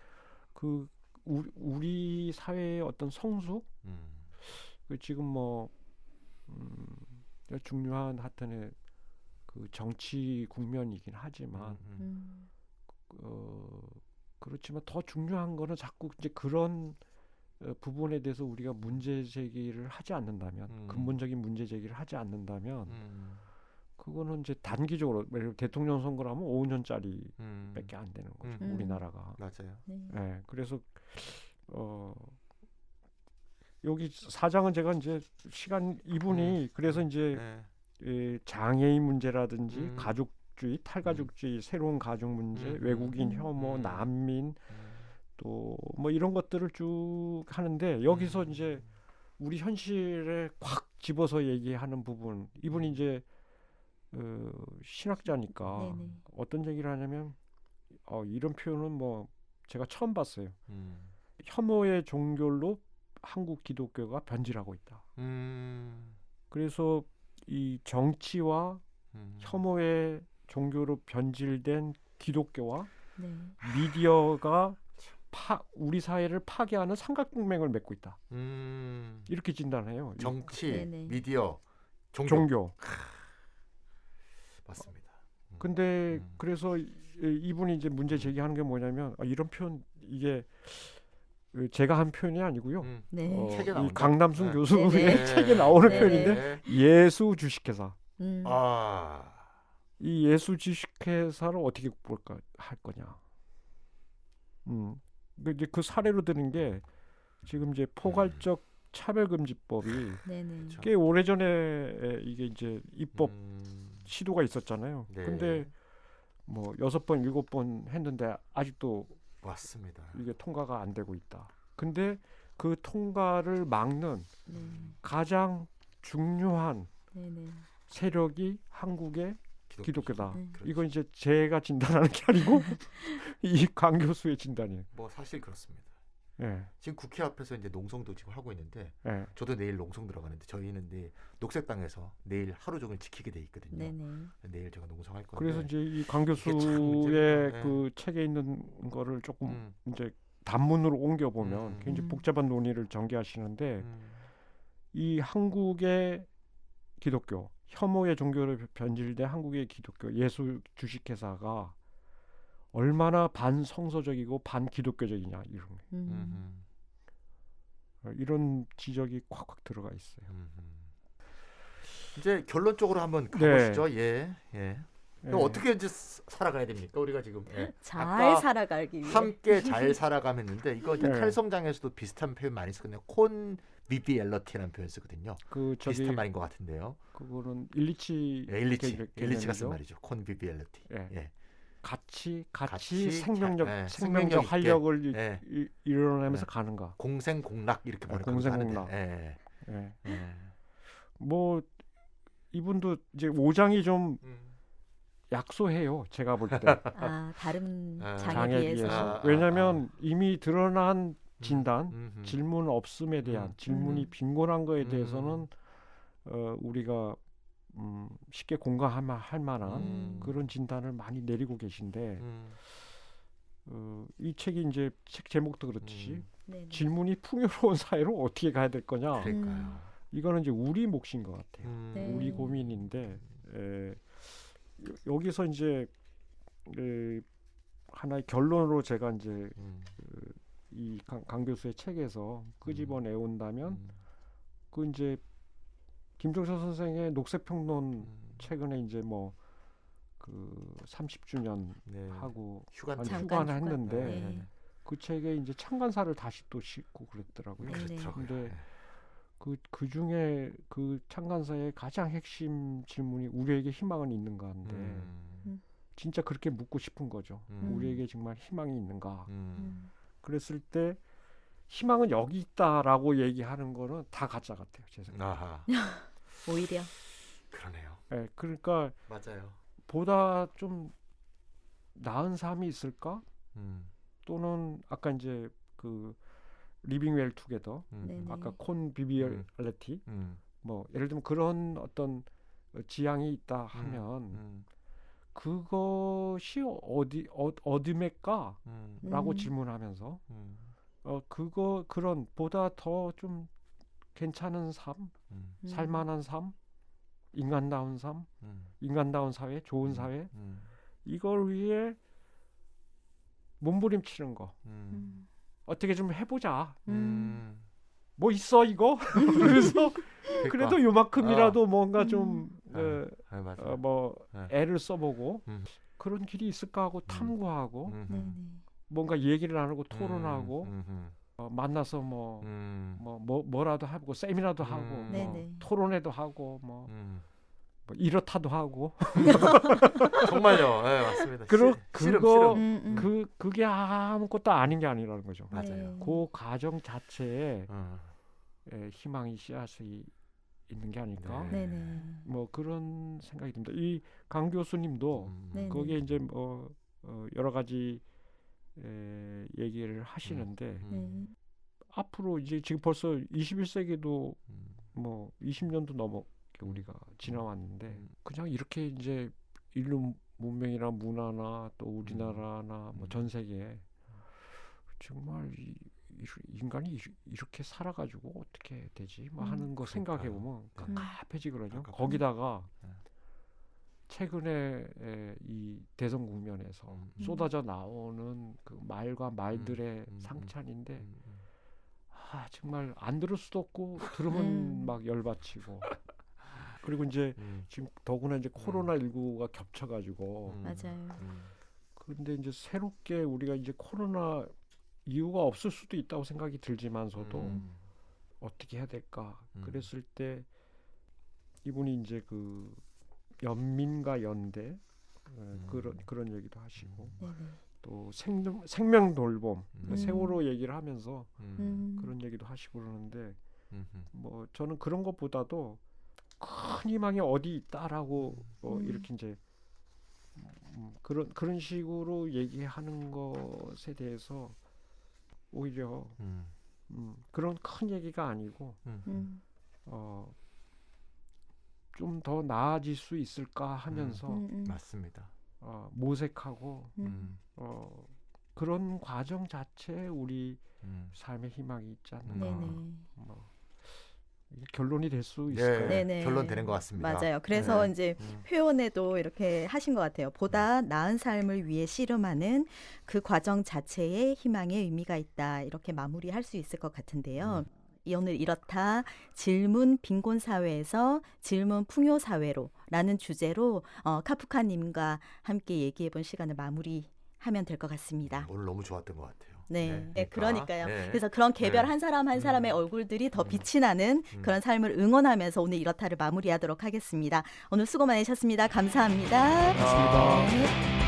그 우리 사회의 어떤 성숙 지금 뭐 중요한 하여튼의 그 정치 국면이긴 하지만 그렇지만 더 중요한 거는 자꾸 이제 그런 부분에 대해서 우리가 문제 제기를 하지 않는다면 근본적인 문제 제기를 하지 않는다면 그거는 이제 단기적으로 대통령 선거를 하면 5년짜리밖에 안 되는 거죠. 우리나라가. 맞아요. 네, 그래서 여기 사장은 제가 이제 시간 2분이 그래서 이제 장애인 문제라든지 가족주의, 탈가족주의, 새로운 가족 문제, 외국인 혐오, 난민 또 뭐 이런 것들을 쭉 하는데 여기서 이제 우리 현실에 확 집어서 얘기하는 부분 이분이 이제 신학자니까 어떤 얘기를 하냐면 이런 표현은 뭐 제가 처음 봤어요. 혐오의 종교로 한국 기독교가 변질하고 있다. 그래서 이 정치와 혐오의 종교로 변질된 기독교와 미디어가 우리 사회를 파괴하는 삼각동맹을 맺고 있다. 이렇게 진단해요. 정치, 네네. 미디어, 종교. 맞습니다. 근데 그래서 이분이 이제 문제 제기하는 게 뭐냐면 이런 표현 이게 제가 한 표현이 아니고요. 네. 책에 이 나온다. 강남순 네. 교수의 네. 책에 나오는 네. 표현인데 예수 주식회사. 아, 이 예수 주식회사를 어떻게 볼까 할 거냐. 이제 그 사례로 드는 게 지금 이제 포괄적 차별금지법이 네네. 꽤 오래전에 이게 이제 입법 시도가 있었잖아요. 네. 근데 뭐 6번, 7번 했는데 아직도 맞습니다. 이게 통과가 안 되고 있다. 근데 그 통과를 막는 네. 가장 중요한 네네. 세력이 한국의 기독교다. 그렇죠. 이건 이제 제가 진단하는 게 아니고 이 강 교수의 진단이에요. 뭐 사실 그렇습니다. 예. 지금 국회 앞에서 이제 농성도 지금 하고 있는데 예. 저도 내일 농성 들어가는데 저희는 내일 녹색당에서 내일 하루 종일 지키게 돼 있거든요. 네네. 내일 제가 농성할 건데. 그래서 이제 이 강 이게 참 교수의 문제구나. 그 책에 있는 거를 조금 음, 이제 단문으로 옮겨 보면 굉장히 음. 복잡한 논의를 전개하시는데 이 한국의 기독교 혐오의 종교를 변질된 한국의 기독교 예수 주식회사가 얼마나 반성서적이고 반기독교적이냐 이런 지적이 콱콱 들어가 있어요. 이제 결론적으로 한번 네. 가보시죠. 예. 그럼 어떻게 이제 살아가야 됩니까? 우리가 지금 잘 아까 살아가기 위해. 함께 잘 살아가면는데 이거 이제 네. 탈성장에서도 비슷한 표현 많이 쓰거든요. 콘비비엘러티라는 표현 쓰거든요. 그 저기 비슷한 말인 것 같은데요. 그거는 일리치 일리치가 쓴 말이죠. 콘비비엘러티. 예. 같이 같이 생명력 생명력 있게. 활력을 이뤄내면서 네. 가는가. 공생공락 이렇게 번역하면서 공생공락. 하는데. 예. 뭐 이분도 이제 5장이 좀 약소해요. 제가 볼 때. 다른 아, 장에 비해서. 왜냐하면 이미 드러난 진단, 질문 없음에 대한 질문이 빈곤한 거에 대해서는 우리가 쉽게 공감할 만한 그런 진단을 많이 내리고 계신데 이 책이 이제 책 제목도 그렇듯이 질문이 풍요로운 사회로 어떻게 가야 될 거냐. 그러니까요. 이거는 이제 우리 몫인 것 같아요. 네. 우리 고민인데 여기서 이제 하나의 결론으로 제가 이제 이 강 교수의 책에서 끄집어내 온다면 그 이제 김종서 선생의 녹색평론 최근에 이제 뭐 그 30주년 하고 휴관을 했는데 그 책에 이제 창간사를 다시 또 싣고 그랬더라고요. 근데 그 중에 그 창간사의 가장 핵심 질문이 우리에게 희망은 있는가 한데 진짜 그렇게 묻고 싶은 거죠. 우리에게 정말 희망이 있는가. 그랬을 때 희망은 여기 있다라고 얘기하는 거는 다 가짜 같아요. 제 생각에. 오히려. 그러네요. 네, 그러니까 맞아요. 보다 좀 나은 삶이 있을까? 또는 아까 이제 그 리빙 웰 투게더 아까 콘비비얼리티 뭐 예를 들면 그런 어떤 지향이 있다 하면 그것이 어디메까? 라고 질문하면서 그런 보다 더 좀 괜찮은 삶, 살만한 삶, 인간다운 삶, 인간다운 사회, 좋은 사회 이걸 위해 몸부림치는 거 어떻게 좀 해보자. 뭐 있어 이거? 그래서 그래도 요만큼이라도 뭔가 좀 뭐 애를 써보고 그런 길이 있을까 하고 탐구하고 뭔가 얘기를 나누고 토론하고 만나서 뭐라도 하고 세미나도 하고 뭐 토론회도 하고 뭐 이렇다도 하고 정말요. 네, 맞습니다. 그게 아무것도 아닌 게 아니라는 거죠. 맞아요. 그 과정 자체에 희망이 씨앗이 있는 게 아닐까. 뭐 그런 생각이 듭니다. 이 강 교수님도 거기에 이제 여러 가지 얘기를 하시는데 앞으로 이제 지금 벌써 21세기도 뭐 20년도 넘어 우리가 지나왔는데 그냥 이렇게 이제 인류 문명이나 문화나 또 우리나라나 뭐 전 세계에 정말 인간이 이렇게 살아가지고 어떻게 되지? 뭐 하는 거 생각해 보면 갑갑해지거든요. 거기다가 최근에 이 대선 국면에서 쏟아져 나오는 그 말과 말들의 상찬인데 정말 안 들을 수도 없고 들으면 막 열받치고 그리고 이제 지금 더구나 이제 코로나19가 겹쳐가지고 맞아요. 근데 이제 새롭게 우리가 이제 코로나 이유가 없을 수도 있다고 생각이 들지만서도 어떻게 해야 될까? 그랬을 때 이분이 이제 그 연민과 연대 그런 얘기도 하시고 또 생명 돌봄 세월호 얘기를 하면서 그런 얘기도 하시고 그러는데 뭐 저는 그런 것보다도 큰 희망이 어디 있다라고 이렇게 이제 그런 식으로 얘기하는 것에 대해서 오히려 그런 큰 얘기가 아니고 좀 더 나아질 수 있을까 하면서 맞습니다. 모색하고 그런 과정 자체에 우리 삶의 희망이 있지 않는가. 결론이 될 수 있을까요? 네네. 결론 되는 것 같습니다. 맞아요. 그래서 이제 회원에도 이렇게 하신 것 같아요. 보다 나은 삶을 위해 씨름하는 그 과정 자체에 희망의 의미가 있다. 이렇게 마무리할 수 있을 것 같은데요. 오늘 이렇다 질문 빈곤 사회에서 질문 풍요 사회로 라는 주제로 카프카님과 함께 얘기해본 시간을 마무리하면 될 것 같습니다. 오늘 너무 좋았던 것 같아요. 네, 그러니까요. 그래서 그런 개별 한 사람 한 사람의 얼굴들이 더 빛이 나는 그런 삶을 응원하면서 오늘 이렇다를 마무리하도록 하겠습니다. 오늘 수고 많으셨습니다. 감사합니다. 고맙습니다. 네.